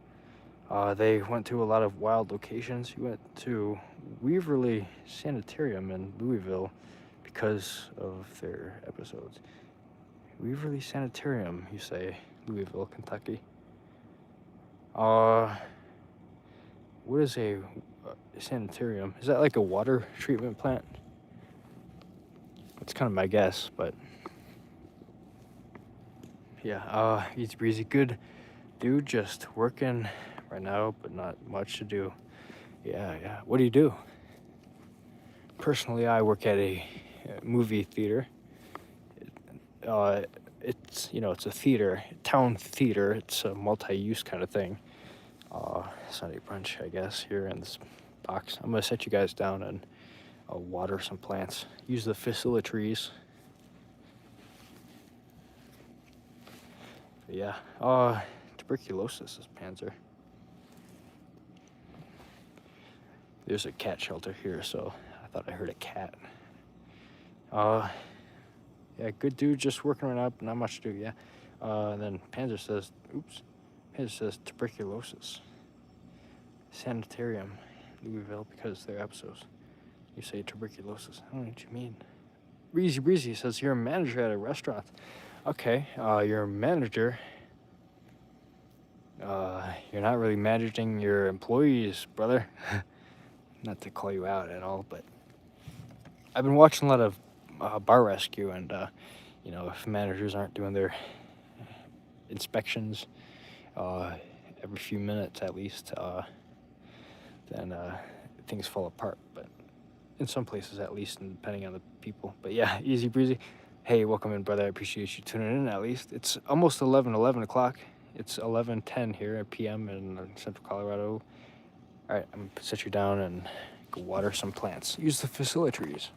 They went to a lot of wild locations. You went to Weaverly Sanitarium in Louisville because of their episodes. Weaverly Sanitarium, you say, Louisville, Kentucky. What is a sanitarium? Is that like a water treatment plant? That's kind of my guess, but yeah, Easy Breezy, good dude, just working right now, but not much to do. Yeah. What do you do? Personally, I work at a movie theater. It's it's a theater, town theater. It's a multi-use kind of thing. Sunday brunch, I guess, here in this box. I'm gonna set you guys down and water some plants. Use the facilities. Yeah. Tuberculosis is Panzer. There's a cat shelter here, so I thought I heard a cat. Yeah, good dude, just working right up, not much to do, yeah. And then Panzer says tuberculosis. Sanitarium, Louisville, because they're episodes. You say tuberculosis. I don't know what you mean. Breezy says you're a manager at a restaurant. Okay, you're a manager. You're not really managing your employees, brother. Not to call you out at all, but I've been watching a lot of Bar Rescue, and if managers aren't doing their inspections every few minutes at least, then things fall apart. But in some places, at least, and depending on the people. But yeah, Easy Breezy. Hey, welcome in, brother. I appreciate you tuning in. At least it's almost 11 o'clock It's 11:10 here at PM in Central Colorado. All right, I'm gonna set you down and go water some plants. Use the facilities.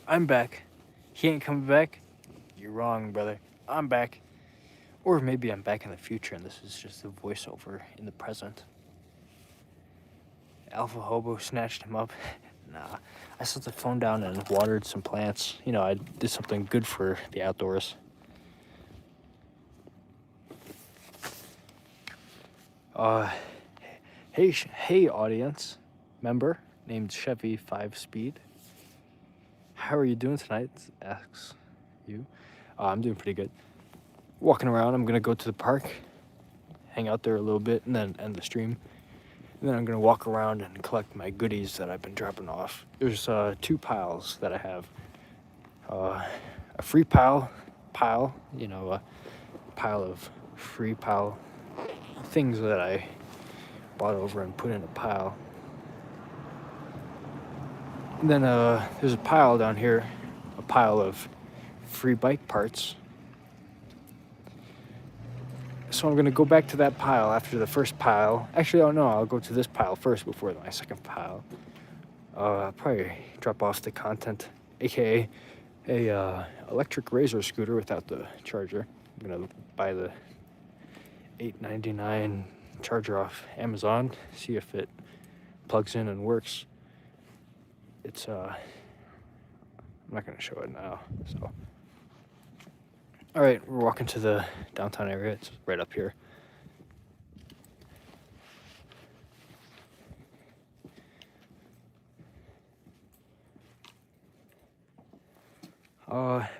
I'm back. He ain't coming back? You're wrong, brother. I'm back. Or maybe I'm back in the future and this is just a voiceover in the present. Alpha Hobo snatched him up. Nah, I set the phone down and watered some plants. You know, I did something good for the outdoors. Uh, hey, audience member named Chevy 5 Speed. How are you doing tonight? Asks you. I'm doing pretty good. Walking around, I'm gonna go to the park, hang out there a little bit, and then end the stream. And then I'm gonna walk around and collect my goodies that I've been dropping off. There's 2 piles that I have. A free pile, you know, a pile of free pile things that I bought over and put in a pile. And then there's a pile down here, a pile of free bike parts. So I'm gonna go back to that pile after the first pile. Actually, oh no, I'll go to this pile first before my second pile. I'll probably drop off the content, aka a electric razor scooter without the charger. I'm gonna buy the $8.99 charger off Amazon, see if it plugs in and works. It's I'm not gonna show it now. So, all right, we're walking to the downtown area. It's right up here.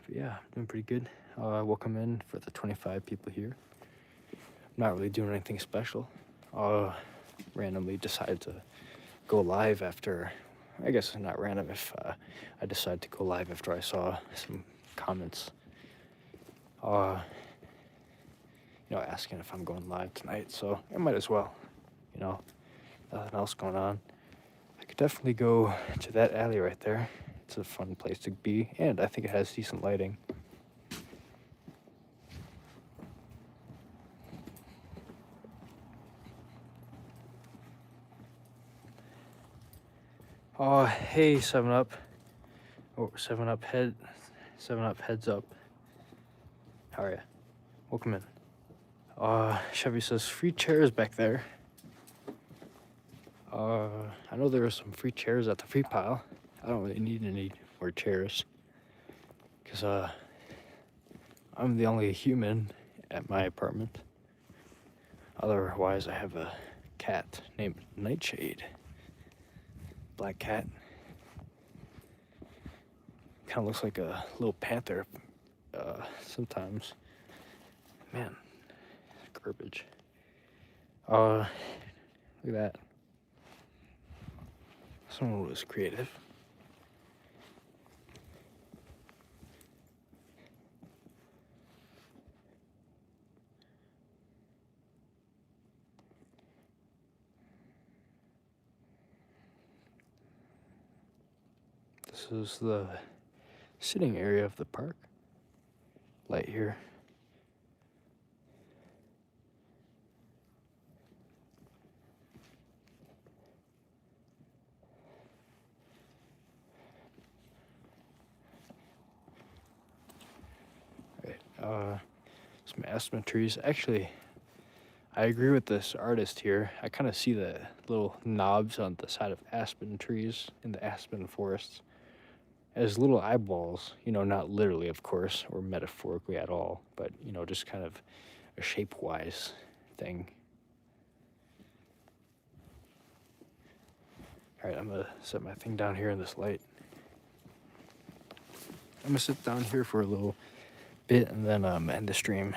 Yeah, doing pretty good. Welcome in for the 25 people here. Not really doing anything special. Randomly decided to go live after, I guess it's not random if I decided to go live after I saw some comments, asking if I'm going live tonight, so I might as well, nothing else going on. I could definitely go to that alley right there. It's a fun place to be, and I think it has decent lighting. Hey, 7-Up. Oh, 7-Up heads up. How are ya? Welcome in. Chevy says free chairs back there. I know there are some free chairs at the free pile. I don't really need any more chairs. Because, I'm the only human at my apartment. Otherwise, I have a cat named Nightshade. Black cat. Kind of looks like a little panther sometimes. Man, garbage. Look at that. Someone was creative. This is the sitting area of the park. Light here. Some aspen trees. Actually, I agree with this artist here. I kind of see the little knobs on the side of aspen trees in the aspen forests as little eyeballs, not literally, of course, or metaphorically at all, but, just kind of a shape-wise thing. All right, I'm going to set my thing down here in this light. I'm going to sit down here for a little bit and then end the stream.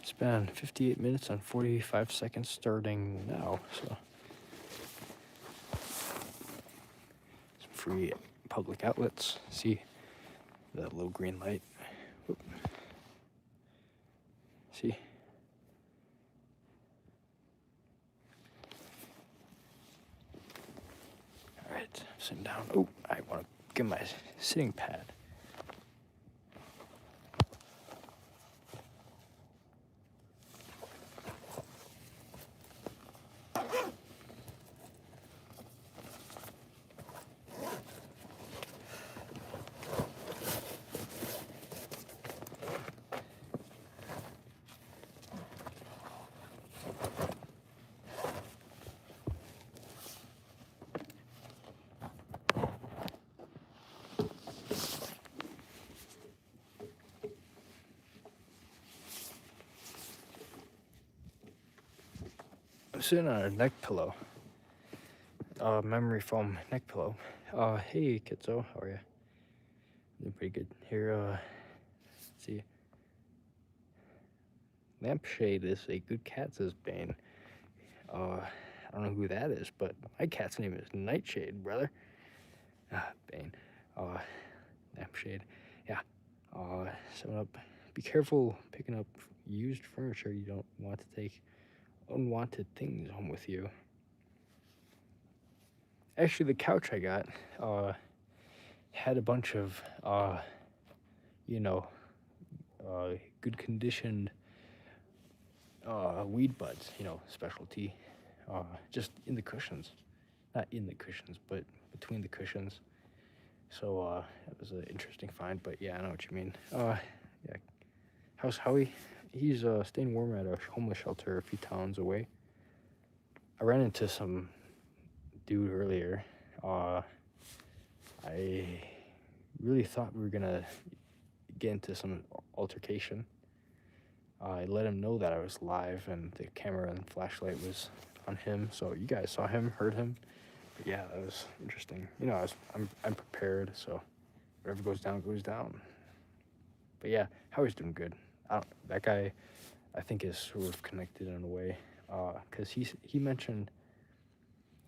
It's been 58 minutes and 45 seconds starting now, so some free public outlets. See that little green light? Whoop. See? All right, I'm sitting down. Oh, I want to get my sitting pad. I'm sitting on a neck pillow. Memory foam neck pillow. Hey, Kitso, how are you? Doing pretty good. Here, let's see. Lampshade is a good cat, says Bane. I don't know who that is, but my cat's name is Nightshade, brother. Bane. Lampshade. Yeah. 7-Up. Be careful picking up used furniture. You don't want to take unwanted things home with you. Actually, the couch I got had a bunch of good conditioned weed buds, specialty, just in the cushions. Not in the cushions, but between the cushions. So that was an interesting find, but yeah, I know what you mean. Yeah. How's Howie? He's staying warm at a homeless shelter a few towns away. I ran into some dude earlier. I really thought we were gonna get into some altercation. I let him know that I was live and the camera and flashlight was on him, so you guys saw him, heard him. But yeah, that was interesting. I'm prepared, so whatever goes down goes down. But yeah, Howie's doing good. That guy, I think, is sort of connected in a way, because he mentioned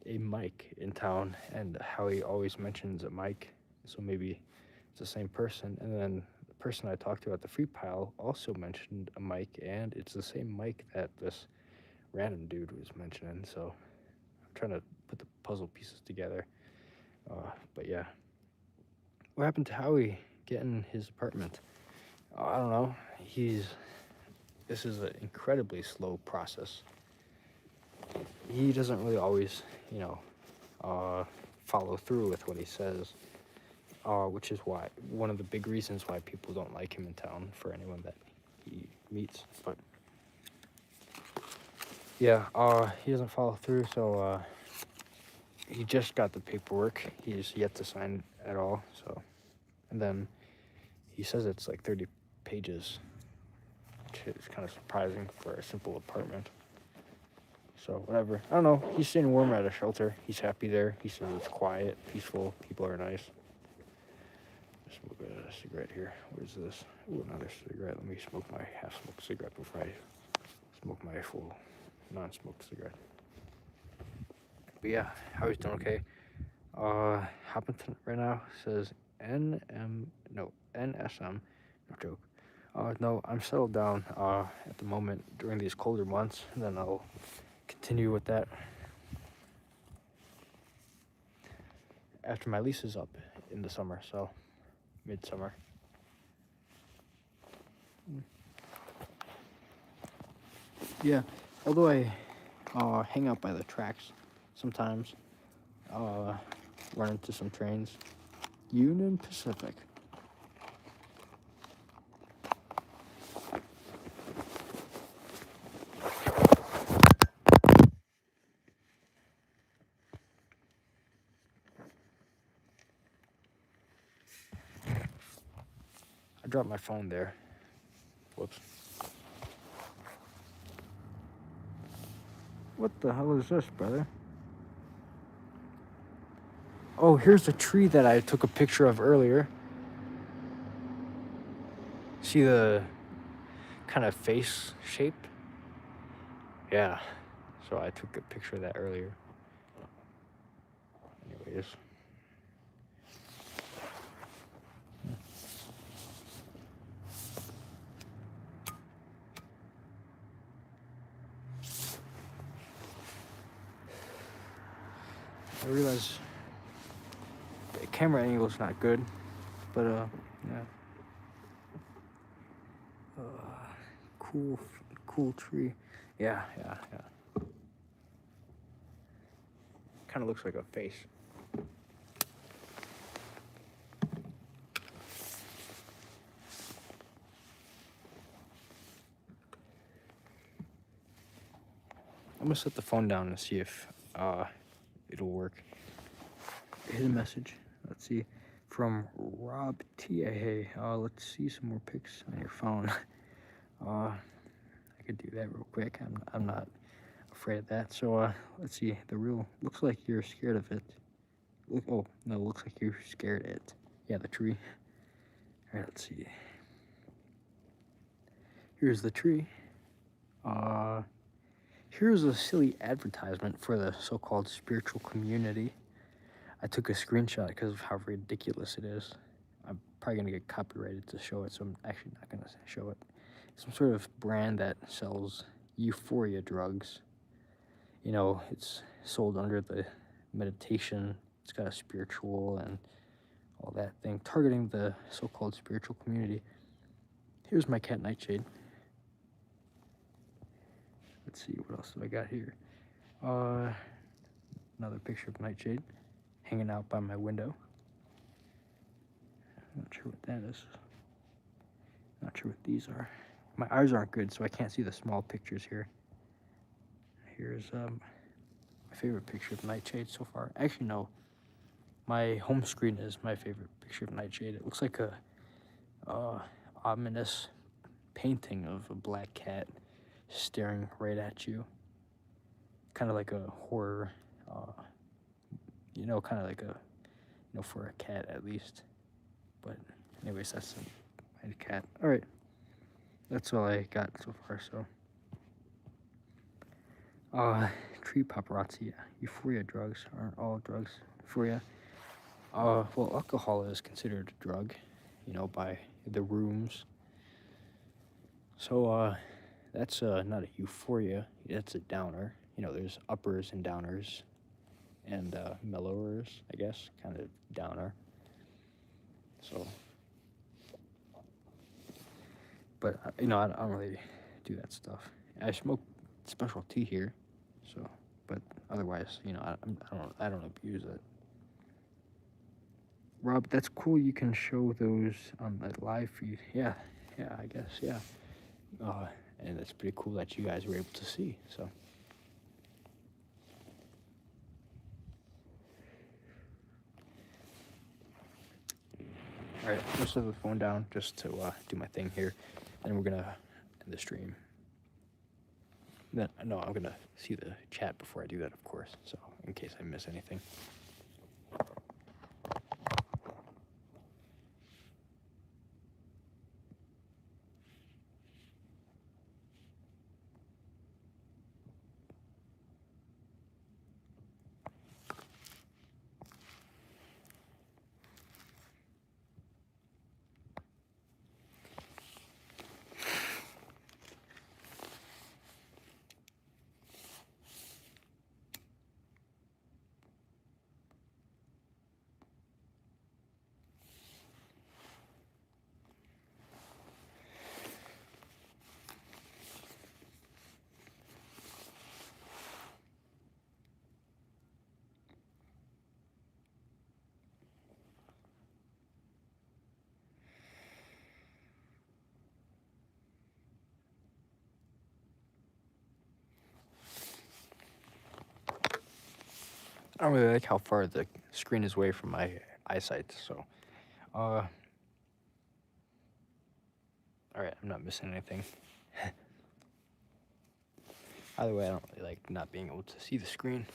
a mic in town, and Howie always mentions a mic, so maybe it's the same person. And then the person I talked to at the free Pyle also mentioned a mic, and it's the same mic that this random dude was mentioning. So I'm trying to put the puzzle pieces together. But yeah, what happened to Howie getting his apartment? I don't know. This is an incredibly slow process. He doesn't really always, follow through with what he says, which is why one of the big reasons why people don't like him in town, for anyone that he meets. But yeah, he doesn't follow through, so he just got the paperwork. He's yet to sign at all. So, and then he says it's like 30 pages, which is kind of surprising for a simple apartment. So whatever. I don't know. He's staying warm at a shelter. He's happy there. He says it's quiet, peaceful. People are nice. Smoke a cigarette here. Where's this? Ooh, another cigarette. Let me smoke my half-smoked cigarette before I smoke my full non-smoked cigarette. But yeah, Howie's doing okay. Hoppenton right now says NSM. No joke. No, I'm settled down at the moment during these colder months, and then I'll continue with that after my lease is up in the summer, so midsummer. Yeah, although I hang out by the tracks sometimes, run into some trains. Union Pacific. I dropped my phone there. Whoops. What the hell is this, brother? Oh, here's the tree that I took a picture of earlier. See the kind of face shape? Yeah. So I took a picture of that earlier. Anyways. I realize the camera angle is not good, but yeah. Cool tree. Yeah. Kind of looks like a face. I'm gonna set the phone down and see if it'll work. Hit a message. Let's see. From Rob T. Hey, let's see some more pics on your phone. I could do that real quick. I'm not afraid of that. So let's see. The real looks like you're scared of it. Oh no, looks like you're scared of it. Yeah, the tree. All right, let's see. Here's the tree. Here's a silly advertisement for the so-called spiritual community. I took a screenshot because of how ridiculous it is. I'm probably gonna get copyrighted to show it, so I'm actually not gonna show it. Some sort of brand that sells euphoria drugs. You know, it's sold under the meditation. It's got a spiritual and all that thing, targeting the so-called spiritual community. Here's my cat Nightshade. Let's see, what else do I got here? Another picture of Nightshade hanging out by my window. Not sure what that is. Not sure what these are. My eyes aren't good, so I can't see the small pictures here. Here's my favorite picture of Nightshade so far. Actually, no. My home screen is my favorite picture of Nightshade. It looks like a ominous painting of a black cat staring right at you. Kind of like a horror, kind of like a, for a cat at least. But anyways, that's my cat. All right, that's all I got so far. So, tree paparazzi. Yeah. Euphoria drugs aren't all drugs. Euphoria. Well, alcohol is considered a drug, by the rooms. So, that's not a euphoria. That's a downer. There's uppers and downers, and mellowers, I guess, kind of downer. So, but I don't really do that stuff. I smoke special tea here, so, but otherwise, I don't abuse it. Rob, that's cool. You can show those on the live feed. Yeah, I guess, yeah. And it's pretty cool that you guys were able to see. So. All right, I'm gonna set the phone down just to do my thing here, and we're gonna end the stream. Then, no, I'm gonna see the chat before I do that, of course. So, in case I miss anything. I don't really like how far the screen is away from my eyesight. So, all right, I'm not missing anything. Either way, I don't really like not being able to see the screen.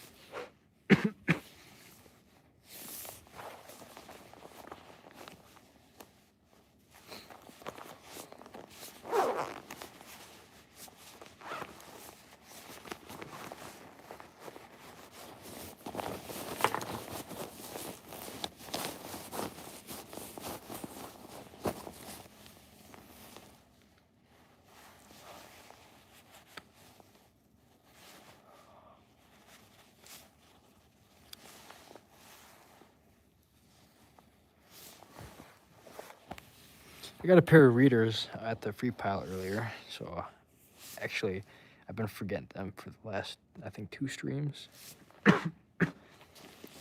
I got a pair of readers at the free pile earlier, so actually, I've been forgetting them for the last, I think, 2 streams.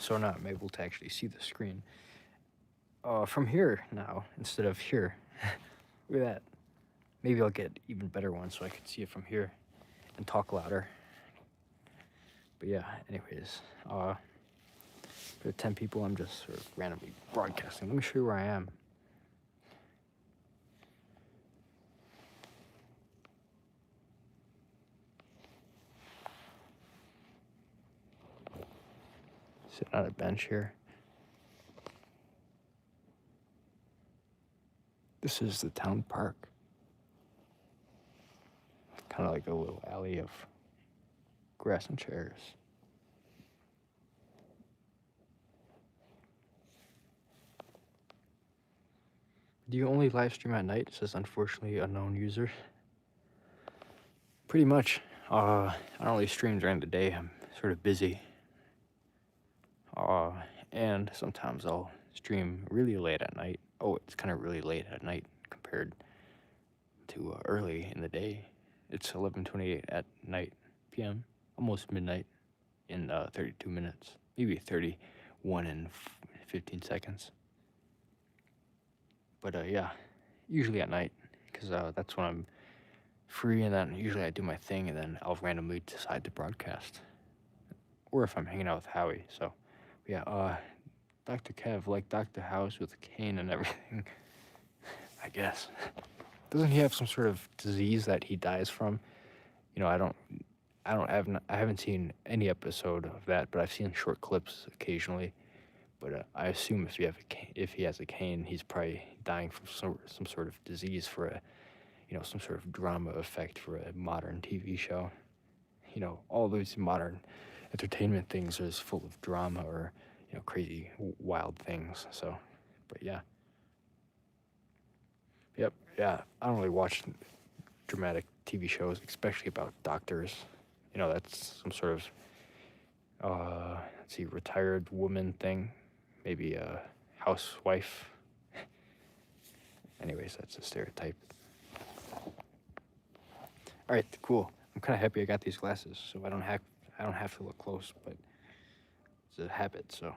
So now I'm able to actually see the screen. From here now, instead of here. Look at that. Maybe I'll get even better ones so I can see it from here and talk louder. But yeah, anyways, for the 10 people, I'm just sort of randomly broadcasting. Let me show you where I am. Sitting on a bench here. This is the town park. Kind of like a little alley of grass and chairs. Do you only live stream at night? It says unfortunately unknown user. Pretty much. I don't really stream during the day. I'm sort of busy. And sometimes I'll stream really late at night. Oh, it's kind of really late at night compared to early in the day. It's 11:28 at night p.m. Almost midnight in 32 minutes, maybe 31 and 15 seconds. But yeah, usually at night because that's when I'm free, and then usually I do my thing, and then I'll randomly decide to broadcast, or if I'm hanging out with Howie. So yeah, Dr. Kev, like Dr. House with a cane and everything. I guess. Doesn't he have some sort of disease that he dies from? You know, I haven't seen any episode of that, but I've seen short clips occasionally. But I assume if he has a cane, he's probably dying from some sort of disease for some sort of drama effect for a modern TV show. You know, all those modern entertainment things are full of drama or crazy, wild things. So, but yeah. Yep, yeah. I don't really watch dramatic TV shows, especially about doctors. You know, that's some sort of, let's see, retired woman thing. Maybe a housewife. Anyways, that's a stereotype. All right, cool. I'm kind of happy I got these glasses, so I don't have to look close, but it's a habit, so.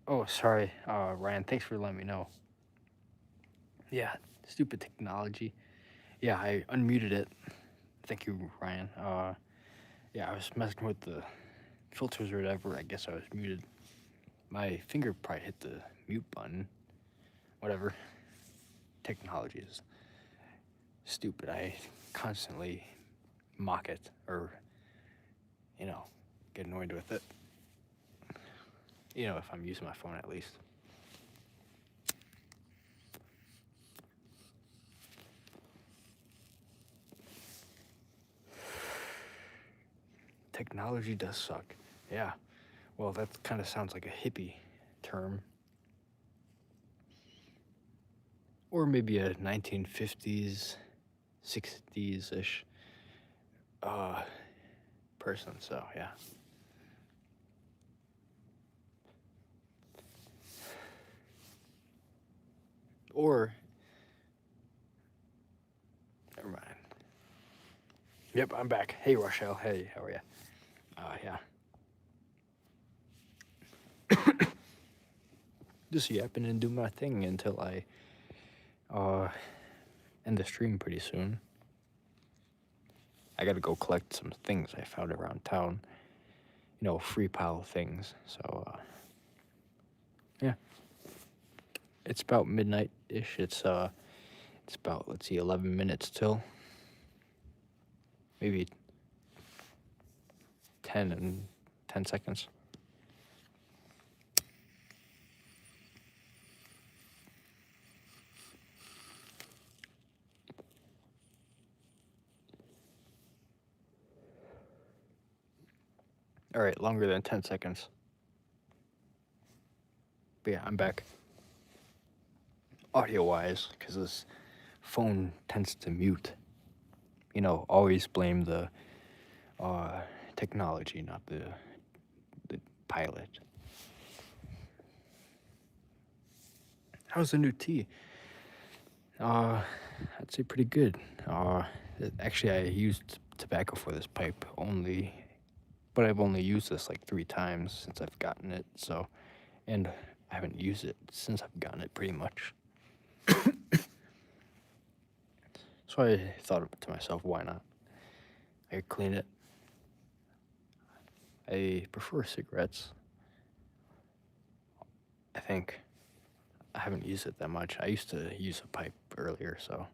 Oh, sorry, Ryan. Thanks for letting me know. Yeah, stupid technology. Yeah, I unmuted it. Thank you, Ryan. Yeah, I was messing with the filters or whatever. I guess I was muted. My finger probably hit the mute button. Whatever. Technology is stupid. I constantly mock it or, you know, get annoyed with it. You know, if I'm using my phone at least. Technology does suck. Yeah. Well, that kind of sounds like a hippie term. Or maybe a 1950s, 60s ish person. So, yeah. Or, never mind. Yep, I'm back. Hey, Rochelle. Hey, how are you? Yeah. Just yapping and doing my thing until I end the stream pretty soon. I gotta go collect some things I found around town. You know, free Pyle things. So, yeah. It's about midnight-ish. It's about, let's see, 11 minutes till. Maybe 10 seconds. All right, longer than 10 seconds. But yeah, I'm back. Audio-wise, because this phone tends to mute. You know, always blame the technology, not the pilot. How's the new tea? I'd say pretty good. Actually, I used tobacco for this pipe only, but I've only used this like 3 times since I've gotten it. So, and I haven't used it since I've gotten it pretty much. So I thought to myself, why not? I could clean it. I prefer cigarettes. I think I haven't used it that much. I used to use a pipe earlier, so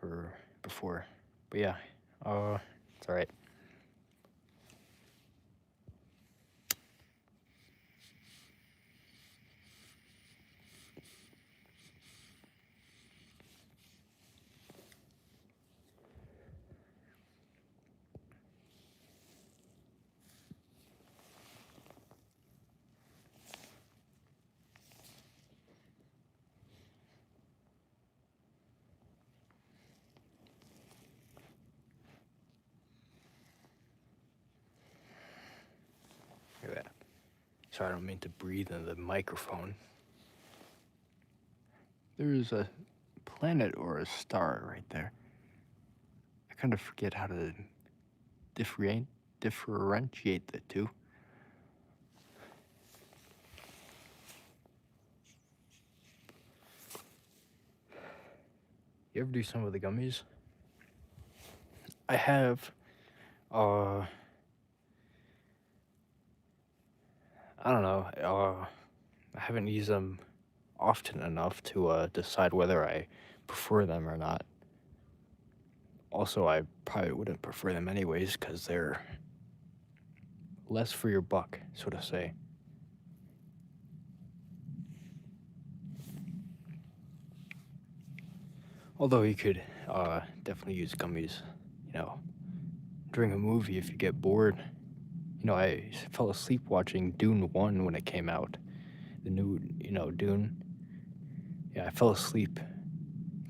or before. But yeah, it's all right. Look at that. So I don't mean to breathe in the microphone. There's a planet or a star right there. I kind of forget how to differentiate the two. You ever do some of the gummies? I have. I don't know. I haven't used them often enough to decide whether I prefer them or not. Also, I probably wouldn't prefer them anyways because they're less for your buck, so to say. Although you could definitely use gummies, you know, during a movie if you get bored. You know, I fell asleep watching Dune 1 when it came out. The new, Dune. Yeah, I fell asleep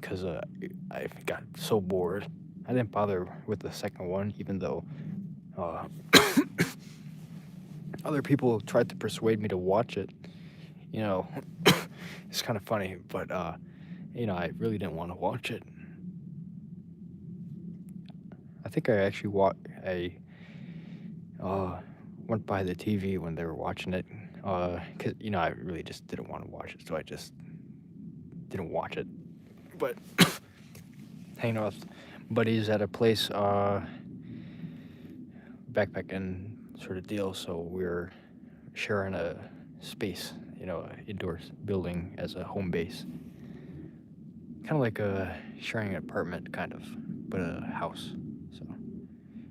because I got so bored. I didn't bother with the second one, even though uh, other people tried to persuade me to watch it. You know, it's kind of funny, but I really didn't want to watch it. I think I actually I went by the TV when they were watching it Cause I really just didn't want to watch it, so I just didn't watch it. But hanging out with buddies at a place, backpacking sort of deal. So we're sharing a space, a indoors building as a home base. Kind of like sharing an apartment, kind of, but a house. So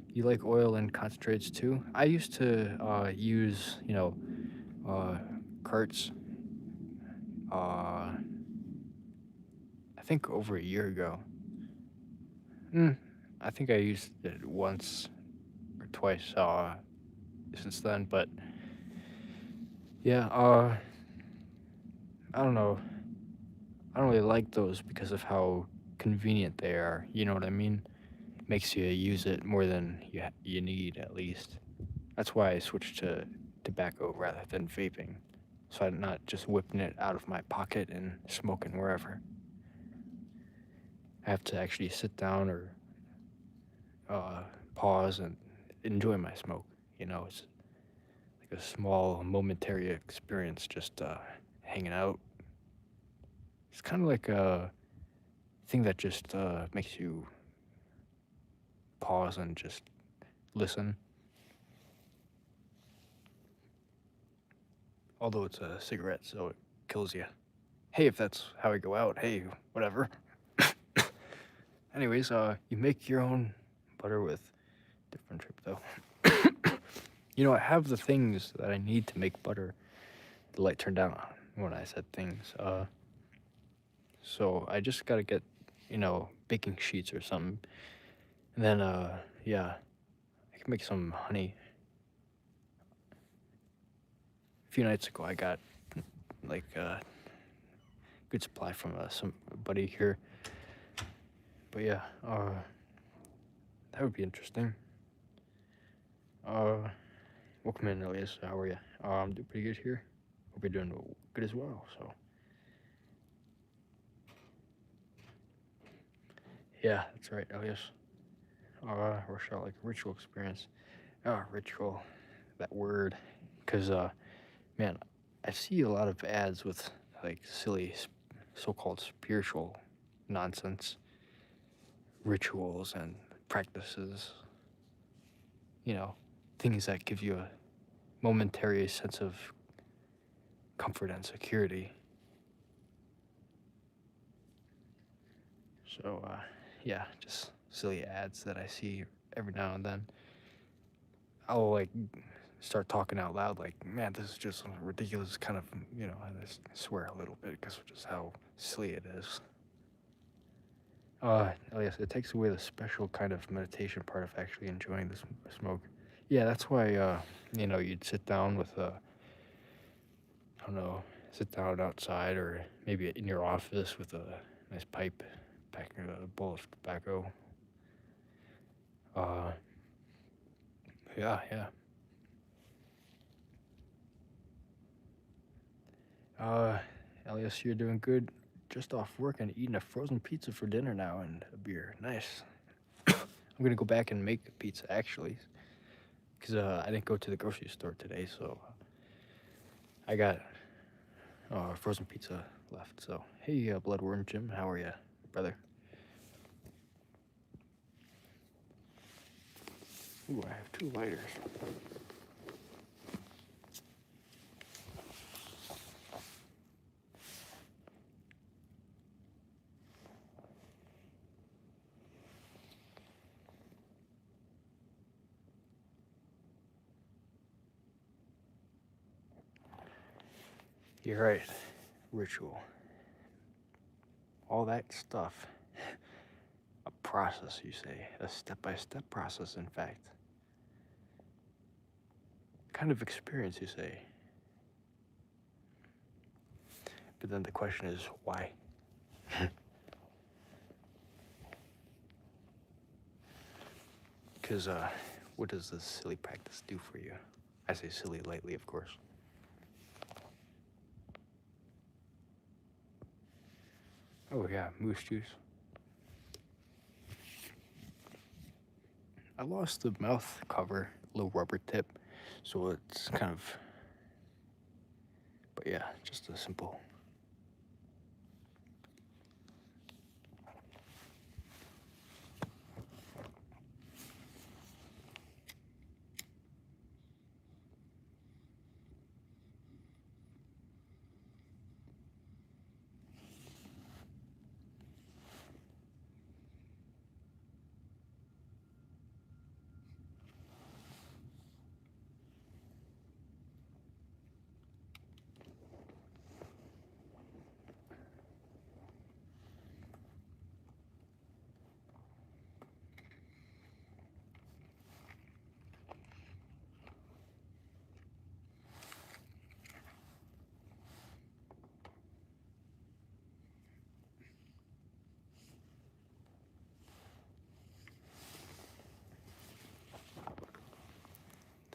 you like oil and concentrates too? I used to use, carts. I think over a year ago. Mm, I think I used it once or twice since then, but yeah, I don't know. I don't really like those because of how convenient they are. You know what I mean? Makes you use it more than you need, at least. That's why I switched to tobacco rather than vaping, so I'm not just whipping it out of my pocket and smoking wherever. I have to actually sit down or uh, pause and enjoy my smoke. It's like a small momentary experience, just hanging out. It's kind of like a thing that just makes you pause and just listen. Although it's a cigarette, so it kills you. Hey, if that's how I go out, hey, whatever. Anyways, you make your own butter with different trip though. I have the things that I need to make butter. The light turned down when I said things. So I just gotta get, baking sheets or something. And then, yeah, I can make some honey. A few nights ago, I got like good supply from some buddy here. But yeah, that would be interesting. Welcome in, Elias. How are you? I'm doing pretty good here. Hope you're doing good as well. So, yeah, that's right, Elias. Rush out like a ritual experience. Ritual, that word. Because, man, I see a lot of ads with like silly so-called spiritual nonsense, rituals and practices, you know, things that give you a momentary sense of comfort and security. So, yeah, just silly ads that I see every now and then. I'll like start talking out loud, like, man, this is just a ridiculous kind of, I just swear a little bit because of just how silly it is. Oh yes, it takes away the special kind of meditation part of actually enjoying the smoke. Yeah, that's why, you'd sit down with, I don't know, sit down outside or maybe in your office with a nice pipe, packing a bowl of tobacco. Uh, yeah, yeah. Uh, Elias, you're doing good. Just off work and eating a frozen pizza for dinner now and a beer. Nice. I'm gonna go back and make a pizza actually, cause I didn't go to the grocery store today, so I got frozen pizza left. So hey, Bloodworm Jim, how are you, brother? Ooh, I have two lighters. You're right. Ritual. All that stuff. A process, you say. A step-by-step process, in fact. Kind of experience, you say. But then the question is, why? Because, what does this silly practice do for you? I say silly lightly, of course. Oh, yeah, moose juice. I lost the mouth cover, little rubber tip, so it's kind of But yeah, just a simple.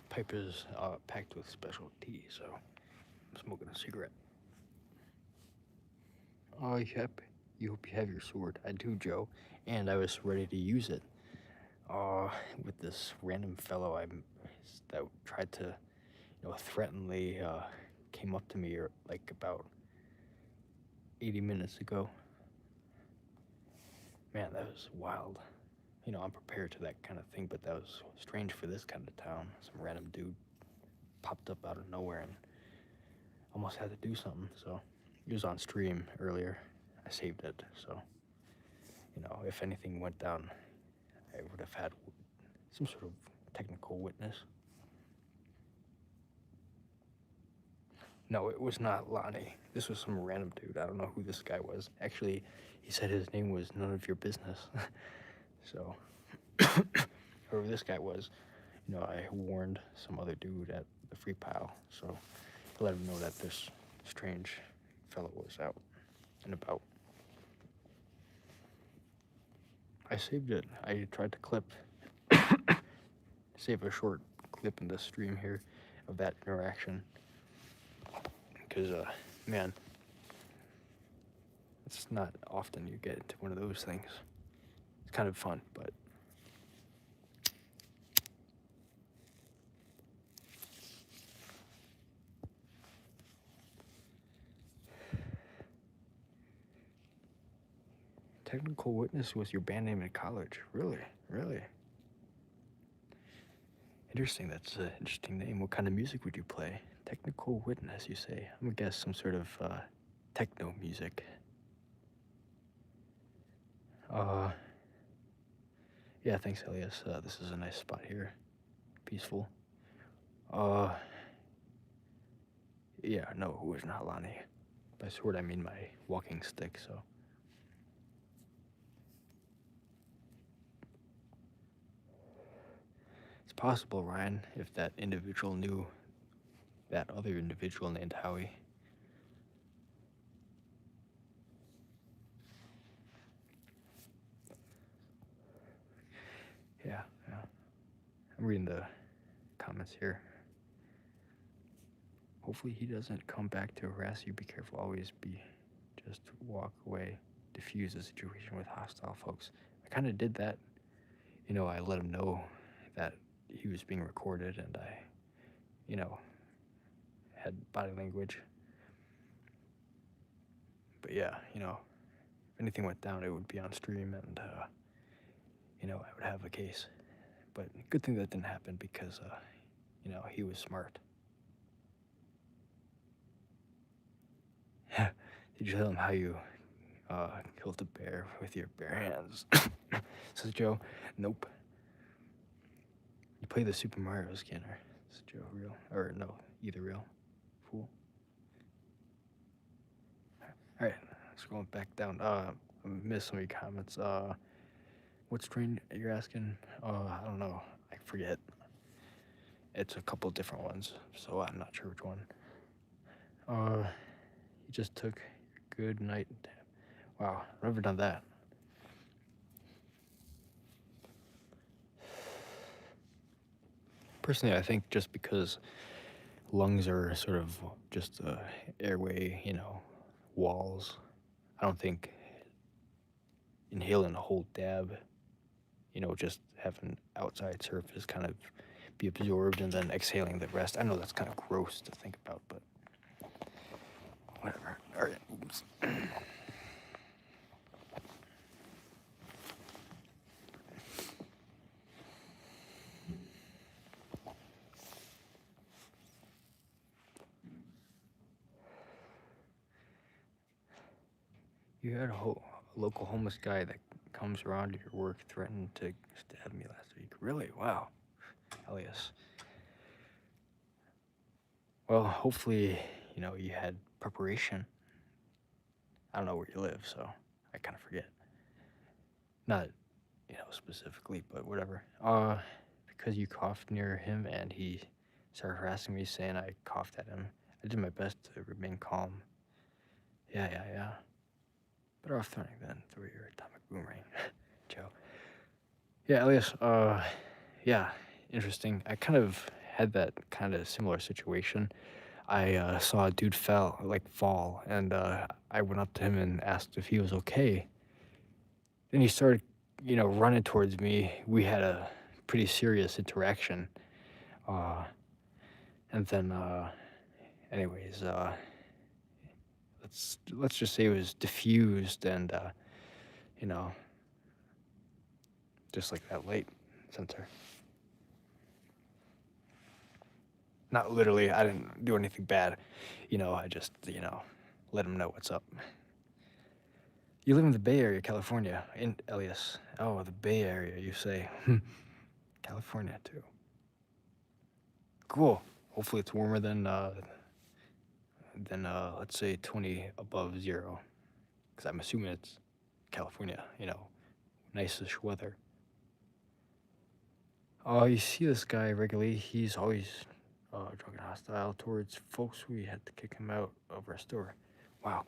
The pipe is packed with special tea, so I'm smoking a cigarette. Oh, yep. You hope you have your sword. I do, Joe, and I was ready to use it. With this random fellow that tried to, threateningly came up to me like about 80 minutes ago. Man, that was wild. I'm prepared to that kind of thing, but that was strange for this kind of town. Some random dude popped up out of nowhere and almost had to do something. So he was on stream earlier. I saved it, so if anything went down, I would have had some sort of technical witness. No, it was not Lonnie. This was some random dude. I don't know who this guy was. Actually, he said his name was none of your business. So, whoever this guy was, I warned some other dude at the free Pyle. So, to let him know that this strange fellow was out and about. I saved it. I tried to save a short clip in the stream here of that interaction. Because, man, it's not often you get into one of those things. It's kind of fun, but technical witness was your band name in college. Really? Interesting. That's an interesting name. What kind of music would you play? Technical witness, you say. I'm gonna guess some sort of techno music. Yeah, thanks, Elias. This is a nice spot here. Peaceful. Yeah, no, it was not Lonnie. By sword, I mean my walking stick, so. It's possible, Ryan, if that individual knew that other individual named Howie. Yeah. I'm reading the comments here. Hopefully he doesn't come back to harass you. Be careful, always just walk away. Diffuse the situation with hostile folks. I kind of did that. I let him know that he was being recorded and I, had body language. But yeah, if anything went down, it would be on stream and, I would have a case. But good thing that didn't happen because, he was smart. Did you tell him how you killed the bear with your bare hands? Says Joe. Nope. You play the Super Mario scanner. Says Joe. Real? Or no, either real. Fool. Alright, scrolling back down. I missed some of your comments. What strain you're asking? I don't know. I forget. It's a couple different ones, so I'm not sure which one. You just took good night. Wow, I've never done that. Personally, I think just because lungs are sort of just airway, walls, I don't think inhaling a whole dab, just having outside surface kind of be absorbed and then exhaling the rest. I know that's kind of gross to think about, but You had a local homeless guy that comes around to your work threatened to stab me last week. Really? Wow. Elias. Well, hopefully, you had preparation. I don't know where you live, so I kind of forget. Not, specifically, but whatever. Because you coughed near him and he started harassing me saying I coughed at him. I did my best to remain calm. Yeah. Better off throwing than through your atomic boomerang, Joe. Yeah, Elias, yeah, interesting. I kind of had that kind of similar situation. I saw a dude fall, and I went up to him and asked if he was okay. Then he started, running towards me. We had a pretty serious interaction. Uh, and then, anyways, let's just say it was diffused and, you know, just like that light sensor. Not literally, I didn't do anything bad. I just, let him know what's up. You live in the Bay Area, California, in Elias. Oh, the Bay Area, you say. California, too. Cool. Hopefully it's warmer than let's say 20 above zero. Because I'm assuming it's California, nicest weather. You see this guy regularly. He's always drunk and hostile towards folks. We had to kick him out of our store. Wow.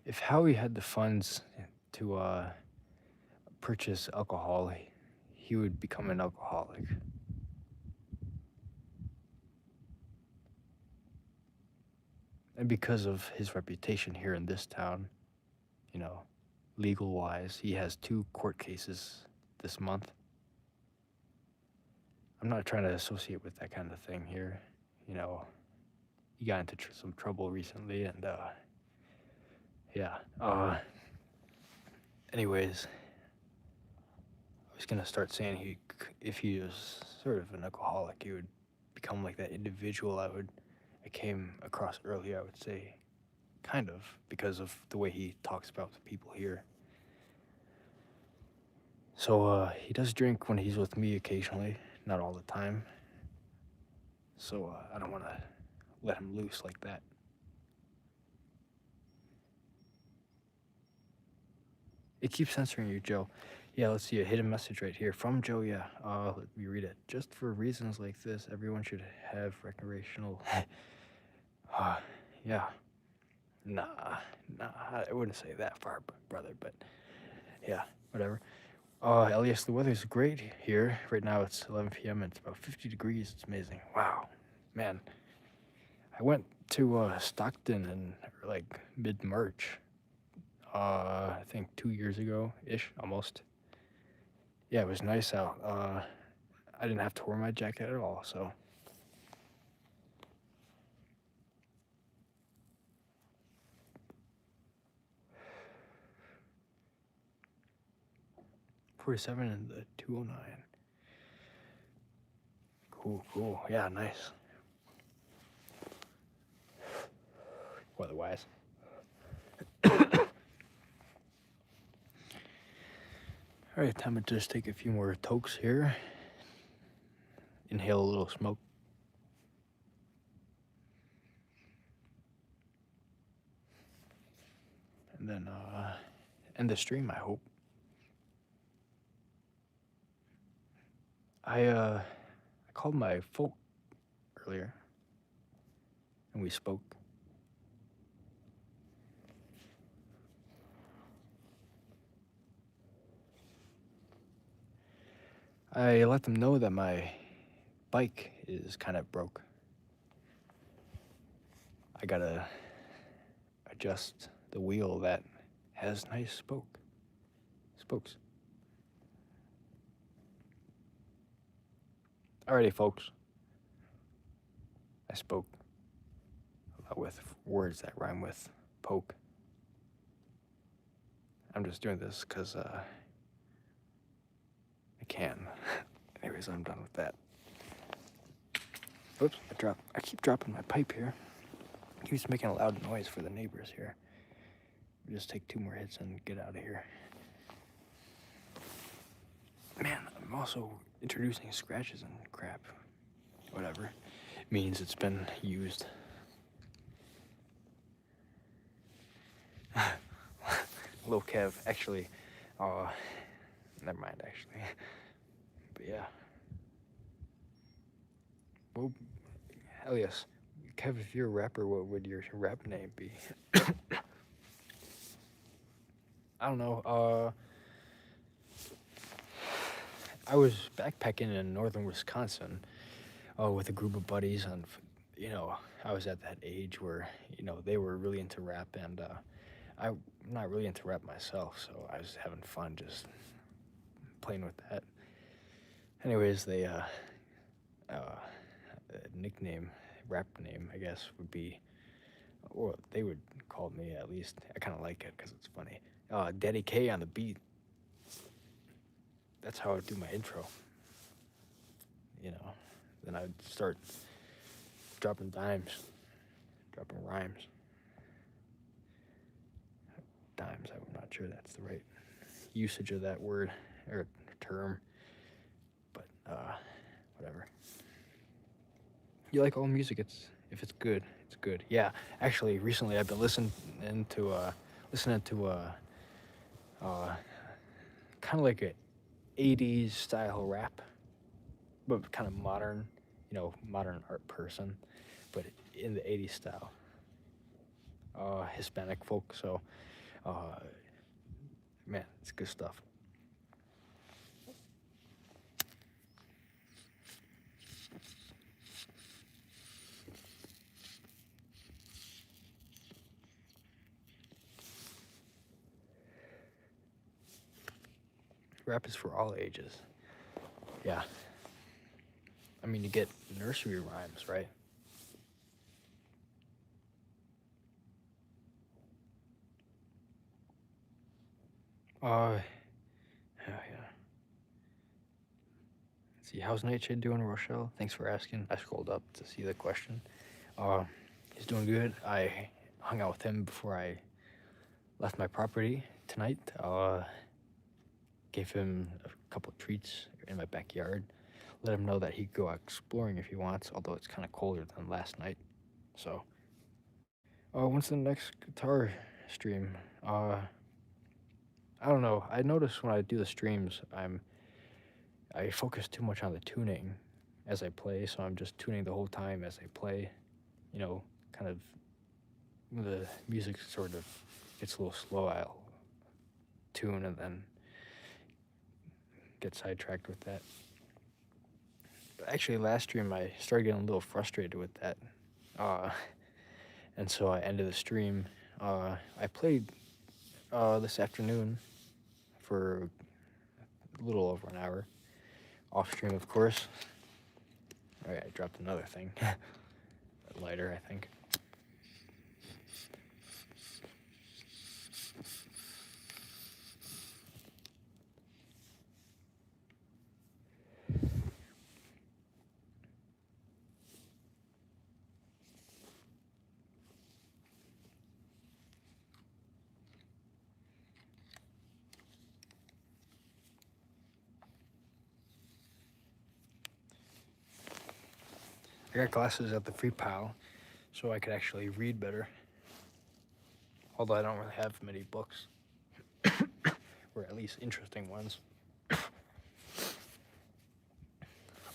If Howie had the funds to purchase alcohol, he would become an alcoholic. And because of his reputation here in this town, legal-wise, he has 2 court cases this month. I'm not trying to associate with that kind of thing here. He got into some trouble recently, and yeah. Anyways, I was gonna start saying if he was sort of an alcoholic, he would become like that individual I came across earlier. I would say, kind of, because of the way he talks about the people here. So he does drink when he's with me occasionally, not all the time. So I don't want to let him loose like that. It keeps censoring you, Joe. Yeah, let's see a hidden message right here from Joe. Yeah, let me read it. Just for reasons like this, everyone should have recreational. Yeah. Nah, I wouldn't say that far, brother. But yeah, whatever. Elias, the weather's great here. Right now it's 11 p.m. and it's about 50 degrees. It's amazing. Wow, man. I went to Stockton in like mid-March. I think 2 years ago-ish, almost. Yeah, it was nice out. I didn't have to wear my jacket at all, so. .47 and the 209. Cool. Yeah, nice. Weather-wise. All right, time to just take a few more tokes here. Inhale a little smoke. And then end the stream, I hope. I called my folk earlier, and we spoke. I let them know that my bike is kind of broke. I gotta adjust the wheel that has nice spokes. Alrighty, folks. I spoke with words that rhyme with poke. I'm just doing this because I can. Anyways, I'm done with that. Oops, I keep dropping my pipe here. It keeps making a loud noise for the neighbors here. We'll just take 2 more hits and get out of here. Man, I'm also introducing scratches and crap. Whatever. Means it's been used. Lil Kev, actually, never mind, actually. But yeah. Well, Elias, Kev, if you're a rapper, what would your rap name be? I don't know. I was backpacking in northern Wisconsin with a group of buddies, and I was at that age where they were really into rap, and I'm not really into rap myself, so I was having fun just playing with that. Anyways, they nickname, rap name, I guess, would be, or they would call me, at least. I kind of like it because it's funny. Daddy K on the beat. That's how I would do my intro. Then I'd start dropping dimes, dropping rhymes. Dimes, I'm not sure that's the right usage of that word or term, but whatever. You like all music, if it's good, it's good. Yeah, actually, recently I've been listening to kind of like a 80s style rap, but kind of modern, modern art person, but in the 80s style. Hispanic folk, so man, it's good stuff. Rap is for all ages. Yeah. I mean, you get nursery rhymes, right? Yeah. Let's see, how's Nightshade doing, Rochelle? Thanks for asking. I scrolled up to see the question. He's doing good. I hung out with him before I left my property tonight. Gave him a couple of treats in my backyard. Let him know that he could go out exploring if he wants, although it's kind of colder than last night. So, when's the next guitar stream? I don't know. I notice when I do the streams, I focus too much on the tuning as I play, so I'm just tuning the whole time as I play. Kind of the music sort of gets a little slow. I'll tune and then get sidetracked with that. But actually, last stream I started getting a little frustrated with that, and so I ended the stream. I played this afternoon for a little over an hour, off stream, of course. All right, I dropped another thing, a lighter, I think. I got glasses at the free Pyle, so I could actually read better. Although I don't really have many books, or at least interesting ones.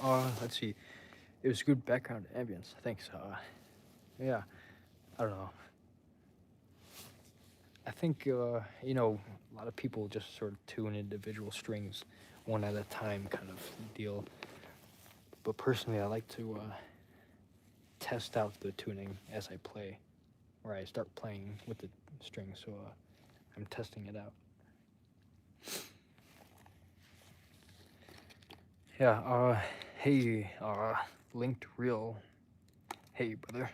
Let's see. It was good background ambience. Thanks. Yeah, I don't know. I think, a lot of people just sort of tune individual strings one at a time kind of deal. But personally, I like to test out the tuning as I play, or I start playing with the strings, so I'm testing it out. Yeah, hey, linked real. Hey, brother.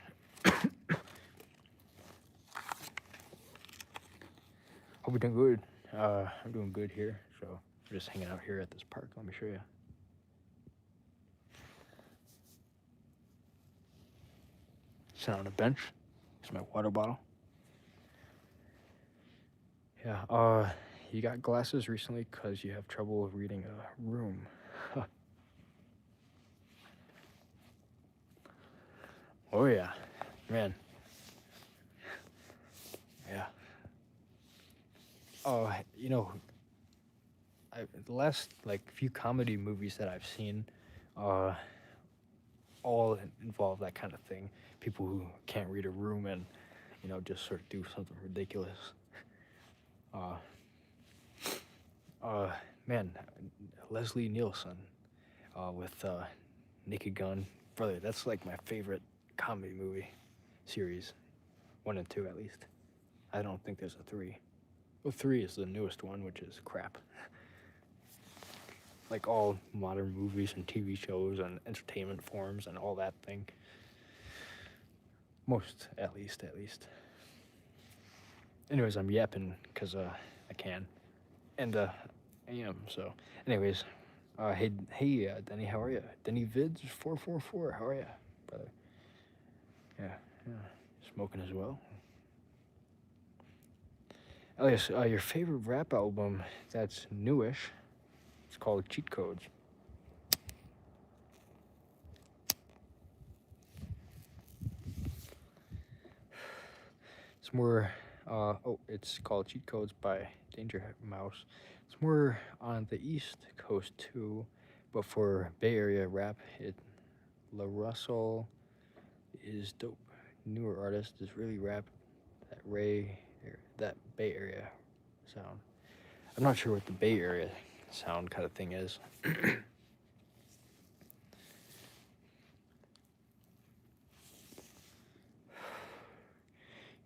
Hope you're doing good. I'm doing good here. So we're just hanging out here at this park. Let me show you. Sitting on a bench. Here's my water bottle. Yeah. You got glasses recently because you have trouble reading a room. Oh yeah, man. Yeah. Oh, the last like few comedy movies that I've seen, uh, all involve that kind of thing. People who can't read a room and just sort of do something ridiculous. Uh, man, Leslie Nielsen, with Naked Gun, brother. That's like my favorite comedy movie series, 1 and 2 at least. I don't think there's a 3. Well, 3 is the newest one, which is crap. Like all modern movies and TV shows and entertainment forms and all that thing. Most, at least. Anyways, I'm yapping because I can, and I am. So, anyways, hey, Denny, how are you? Denny Vids 444, how are you, brother? Yeah, smoking as well. Elias, your favorite rap album that's newish? It's called Cheat Codes. It's more, it's called Cheat Codes by Danger Mouse. It's more on the East Coast too, but for Bay Area rap, La Russell is dope. Newer artist is really rap that Bay Area sound. I'm not sure what the Bay Area sound kind of thing is.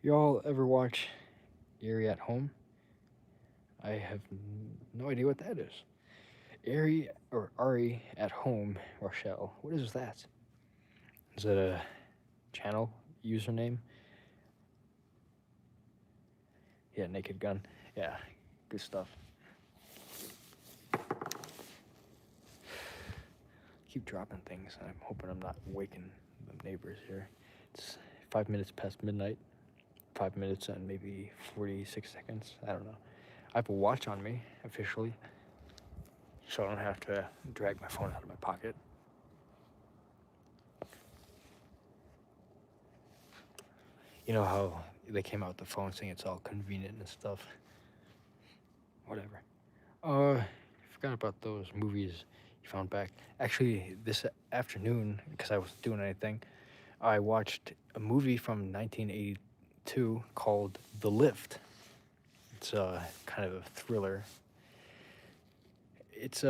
Y'all ever watch Erie at Home? I have no idea what that is. Ari or Ari at Home, Rochelle. What is that? Is that a channel username? Yeah, Naked Gun. Yeah, good stuff. Keep dropping things. I'm hoping I'm not waking the neighbors here. It's 5 minutes past midnight. 5 minutes and maybe 46 seconds. I don't know. I have a watch on me officially, so I don't have to drag my phone out of my pocket. You know how they came out with the phone saying it's all convenient and stuff. Whatever. I forgot about those movies you found back. Actually, this afternoon, because I wasn't doing anything, I watched a movie from 1982 called The Lift. It's kind of a thriller. It's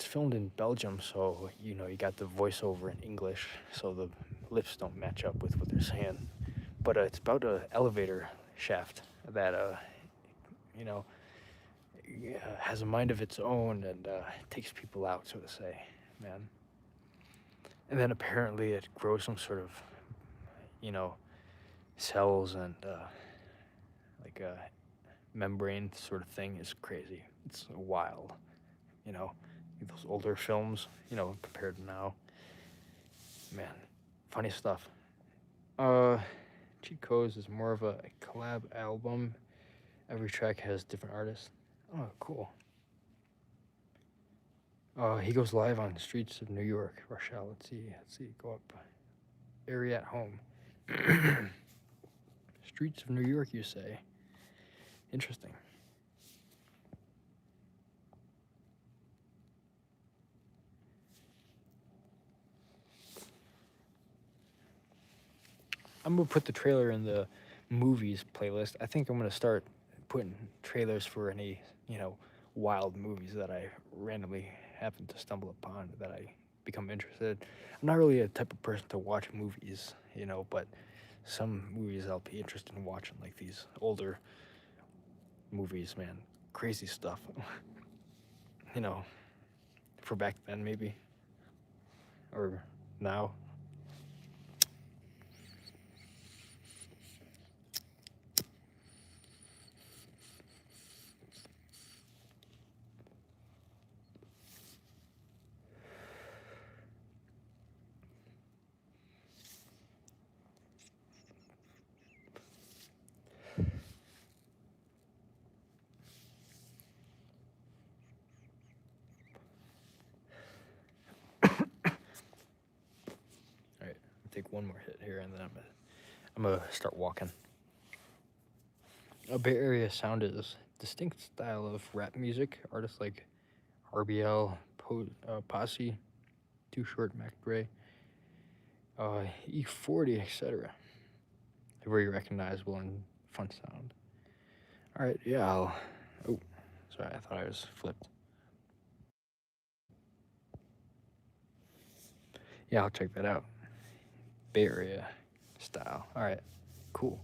filmed in Belgium, so you got the voiceover in English, so the lips don't match up with what they're saying. But it's about an elevator shaft that you know has a mind of its own and takes people out, so to say, man. And then apparently it grows some sort of cells and like a membrane sort of thing. Is crazy. It's wild. Those older films, compared to now. Man, funny stuff. Cheat Codes is more of a collab album. Every track has different artists. Oh, cool. He goes live on the streets of New York, Rochelle. Let's see. Go up. Area at Home. Streets of New York, you say? Interesting. I'm gonna put the trailer in the movies playlist. I think I'm gonna start putting trailers for any, wild movies that I randomly happen to stumble upon that I become interested. I'm not really a type of person to watch movies, but some movies I'll be interested in watching, like these older movies, man. Crazy stuff. For back then maybe. Or now. one more hit here, and then I'm gonna start walking. A Bay Area sound is distinct style of rap music. Artists like RBL, Posse, Too Short, Mac Dre, E40, etc. Very recognizable and fun sound. All right, yeah. Oh, sorry, I thought I was flipped. Yeah, I'll check that out. Bay Area style. All right, cool.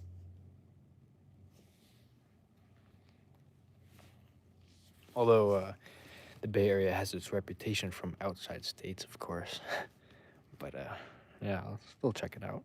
Although the Bay Area has its reputation from outside states, of course. But yeah, I'll still check it out.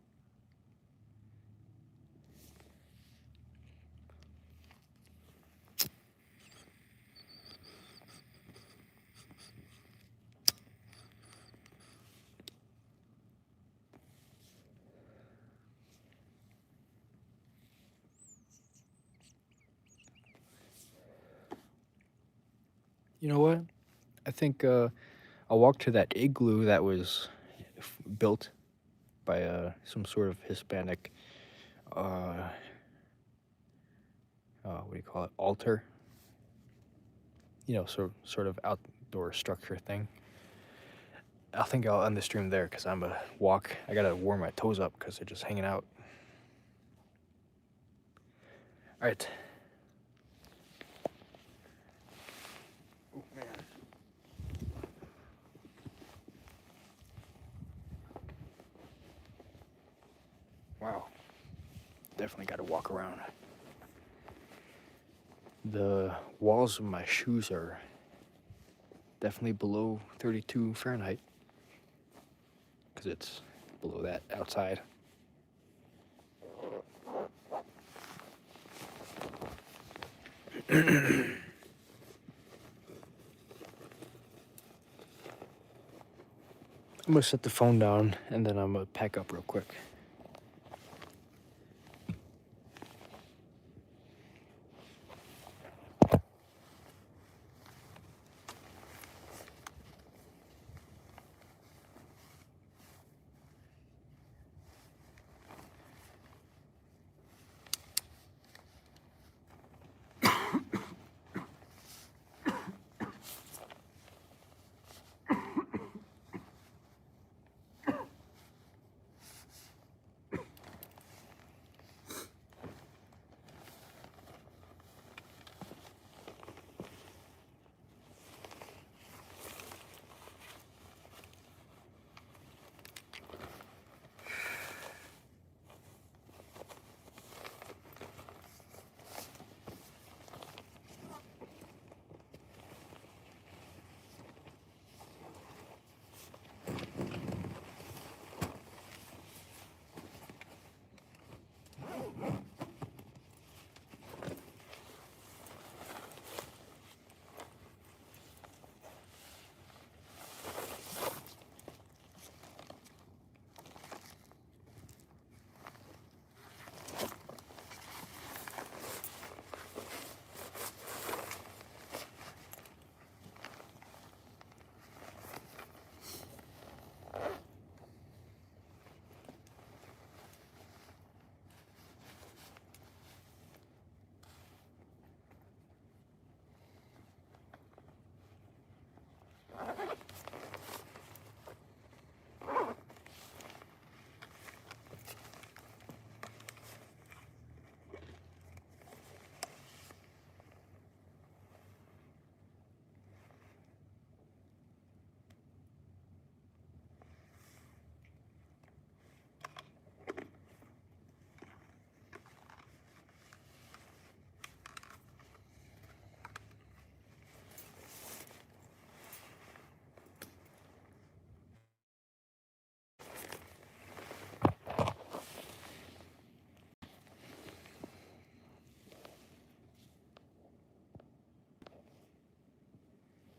You know what? I think I'll walk to that igloo that was built by some sort of Hispanic, what do you call it, altar? You know, sort of outdoor structure thing. I think I'll end the stream there because I'm a walk. I gotta warm my toes up because they're just hanging out. All right. Oh man. Wow. Definitely got to walk around. The walls of my shoes are definitely below 32 Fahrenheit because it's below that outside. I'm gonna set the phone down and then I'm gonna pack up real quick.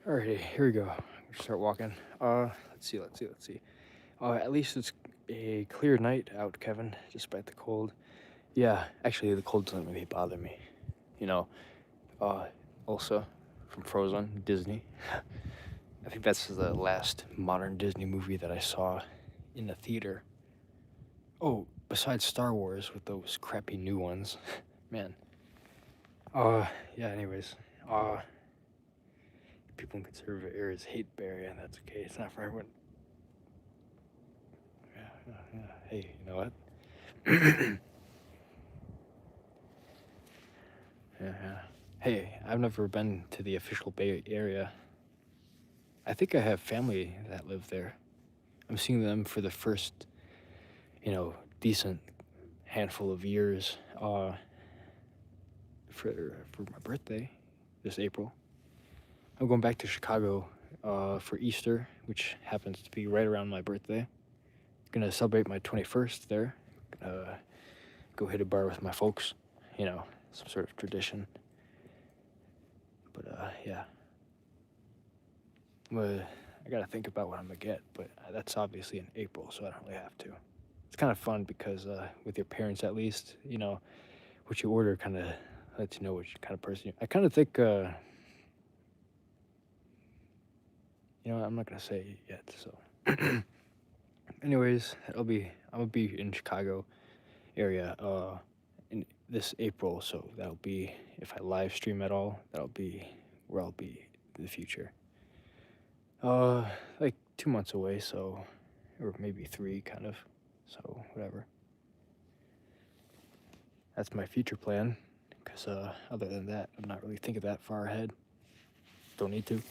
Alrighty, here we go. Start walking. Let's see. At least it's a clear night out, Kevin, despite the cold. Yeah, actually, the cold doesn't really bother me. You know, Elsa from Frozen, Disney. I think that's the last modern Disney movie that I saw in the theater. Oh, besides Star Wars with those crappy new ones, man. Yeah. Anyways, uh, people in conservative areas hate Barry, and that's okay. It's not for everyone. Yeah. Hey, you know what? Yeah. Hey, I've never been to the official Bay Area. I think I have family that live there. I'm seeing them for the first, decent handful of years. For my birthday this April. I'm going back to Chicago for Easter, which happens to be right around my birthday. Gonna celebrate my 21st there. Go hit a bar with my folks, some sort of tradition. But yeah, I gotta think about what I'm gonna get, but that's obviously in April, so I don't really have to. It's kind of fun because with your parents at least, what you order kind of lets you know which kind of person I kind of think, I'm not gonna say it yet, so. Anyways, I'm gonna be in Chicago area in this April, so that'll be if I live stream at all, that'll be where I'll be in the future. Uh, like 2 months away, so or maybe three, kind of. So whatever. That's my future plan. Cause other than that, I'm not really thinking that far ahead. Don't need to.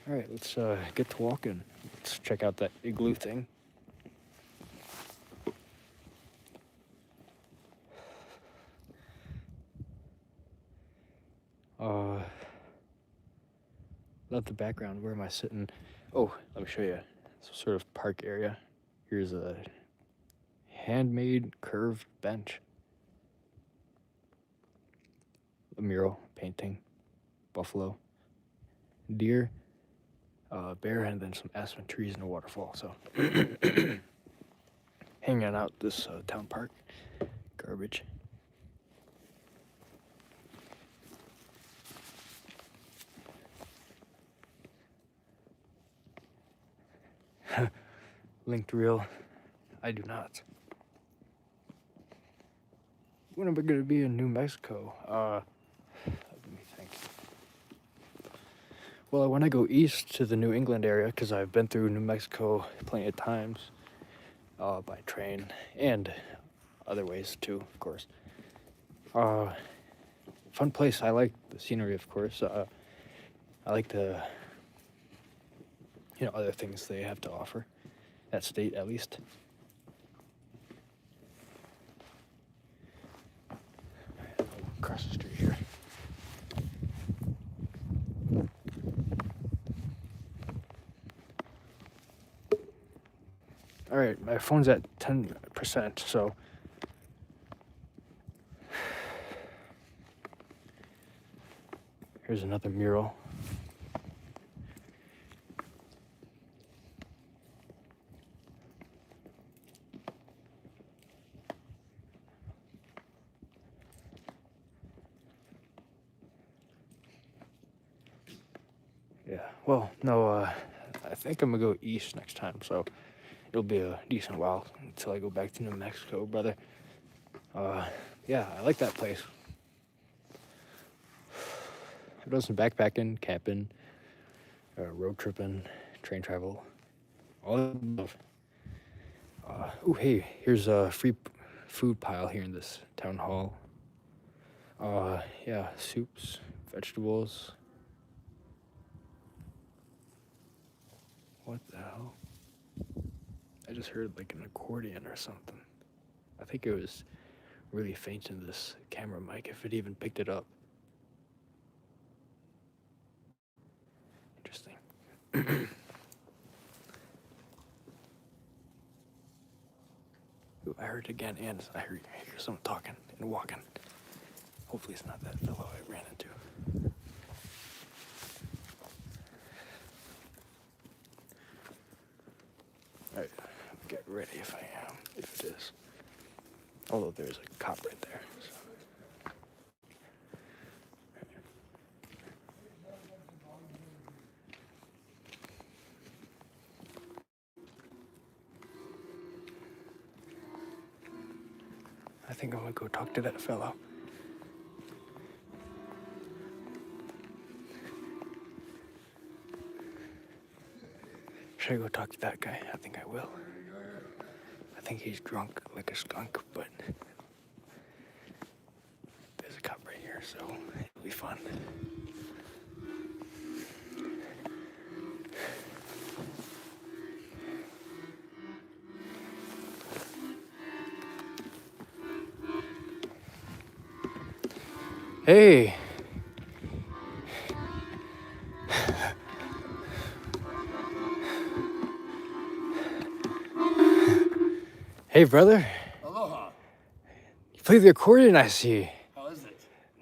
All right, let's get to walking. Let's check out that igloo thing. Uh, Love the background. Where am I sitting? Oh, let me show you. Some sort of park area. Here's a handmade curved bench. A mural painting. Buffalo. Deer. Bear, and then some aspen trees and a waterfall. So, hanging out this town park. Garbage. Linked reel. I do not. When am I gonna be in New Mexico? Let me think. Well, I want to go east to the New England area because I've been through New Mexico plenty of times, by train and other ways too, of course. Fun place. I like the scenery, of course. I like the, other things they have to offer. That state, at least. Across the street here. All right, my phone's at 10%, so here's another mural. Yeah, well, no, I think I'm gonna go east next time, so it'll be a decent while until I go back to New Mexico, brother. Yeah, I like that place. I've done some backpacking, camping, road tripping, train travel, all that stuff. Oh, hey, here's a free food pile here in this town hall. Yeah, soups, vegetables. What the hell? I just heard like an accordion or something. I think it was really faint in this camera mic, if it even picked it up. Interesting. Ooh, I heard it again, and I hear someone talking and walking. Hopefully it's not that fellow I ran into. Alright, get ready if it is. Although there's a cop right there. So. think I'm gonna go talk to that fellow. Should I go talk to that guy? I think I will. I think he's drunk like a skunk, but there's a cop right here, so it'll be fun. Hey. Hey, brother. Aloha. You play the accordion, I see. How is it?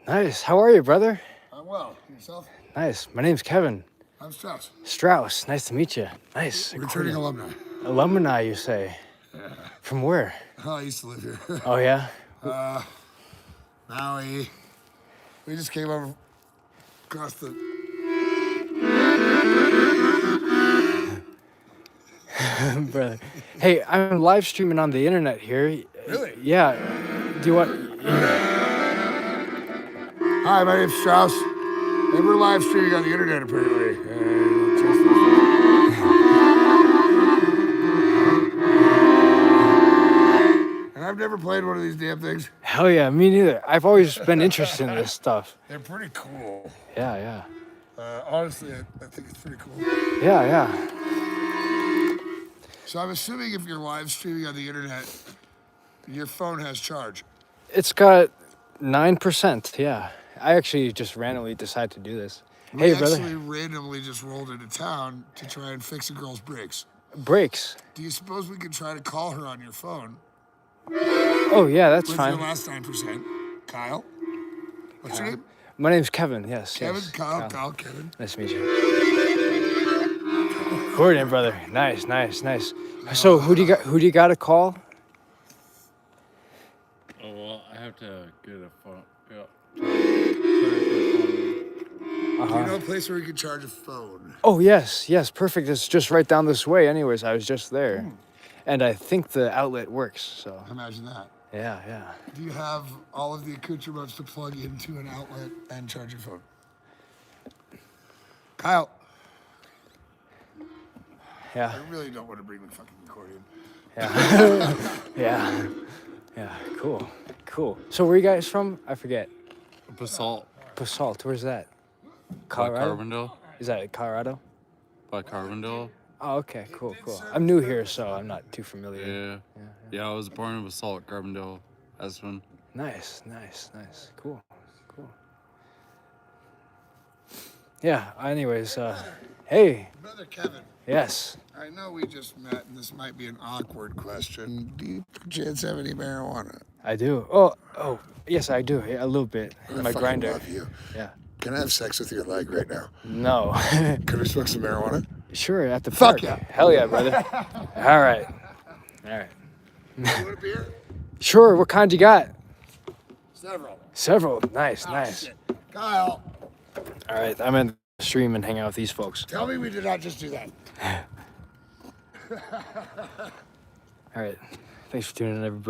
Nice. How are you, brother? I'm well. Yourself? Nice. My name's Kevin. I'm Strauss. Strauss. Nice to meet you. Nice. Returning accordion. alumni. Alumni, you say? Yeah. From where? Oh, I used to live here. Oh, yeah? Maui. We just came over across the... Brother. Hey, I'm live streaming on the internet here. Really? Yeah. Do you want... Hi, my name's Strauss. And we're live streaming on the internet, apparently. Don't trust this. And I've never played one of these damn things. Hell yeah, me neither. I've always been interested in this stuff. They're pretty cool. Yeah. Honestly, I think it's pretty cool. Yeah. So I'm assuming if you're live streaming on the internet, your phone has charge. It's got 9%, yeah. I actually just randomly decided to do this. Hey, We brother. actually randomly just rolled into town to try and fix a girl's brakes. Brakes. Do you suppose we could try to call her on your phone? Oh, yeah, that's With fine. your last 9%. Kyle? What's your name? My name's Kevin, yes. Kevin? yes. Kyle, Kevin. Nice to meet you. Accordion, brother. Nice. So who do you got to call? Oh, well, I have to get a phone. Yeah. Do you know a place where we could charge a phone? Oh, yes, perfect. It's just right down this way anyways. I was just there. And I think the outlet works, so. Imagine that. Yeah. Do you have all of the accoutrements to plug into an outlet and charge your phone? Kyle. Yeah. I really don't want to bring the fucking accordion. Yeah. Cool. So where are you guys from? I forget. Basalt Basalt, where's that? by Colorado? Carbondale. Is that Colorado? By Carbondale. Oh, okay, cool. I'm new here, so I'm not too familiar. Yeah. Yeah, I was born in Basalt, Carbondale, Espen. Nice. Cool. Yeah, anyways, hey, Brother Kevin, yes. I know we just met and this might be an awkward question. Do you perchance have any marijuana? I do. Oh, yes, I do. Yeah, a little bit. I In my fucking grinder. love you. Yeah. Can I have sex with your leg right now? No. Can we smoke some marijuana? Sure, at the Fuck park. yeah. Hell yeah, brother. All right. You want a beer? Sure, what kind you got? Several. Several. Nice. Shit. Kyle, All right, I'm in the stream and hang out with these folks. tell me we did not just do that. All right. Thanks for tuning in, everybody.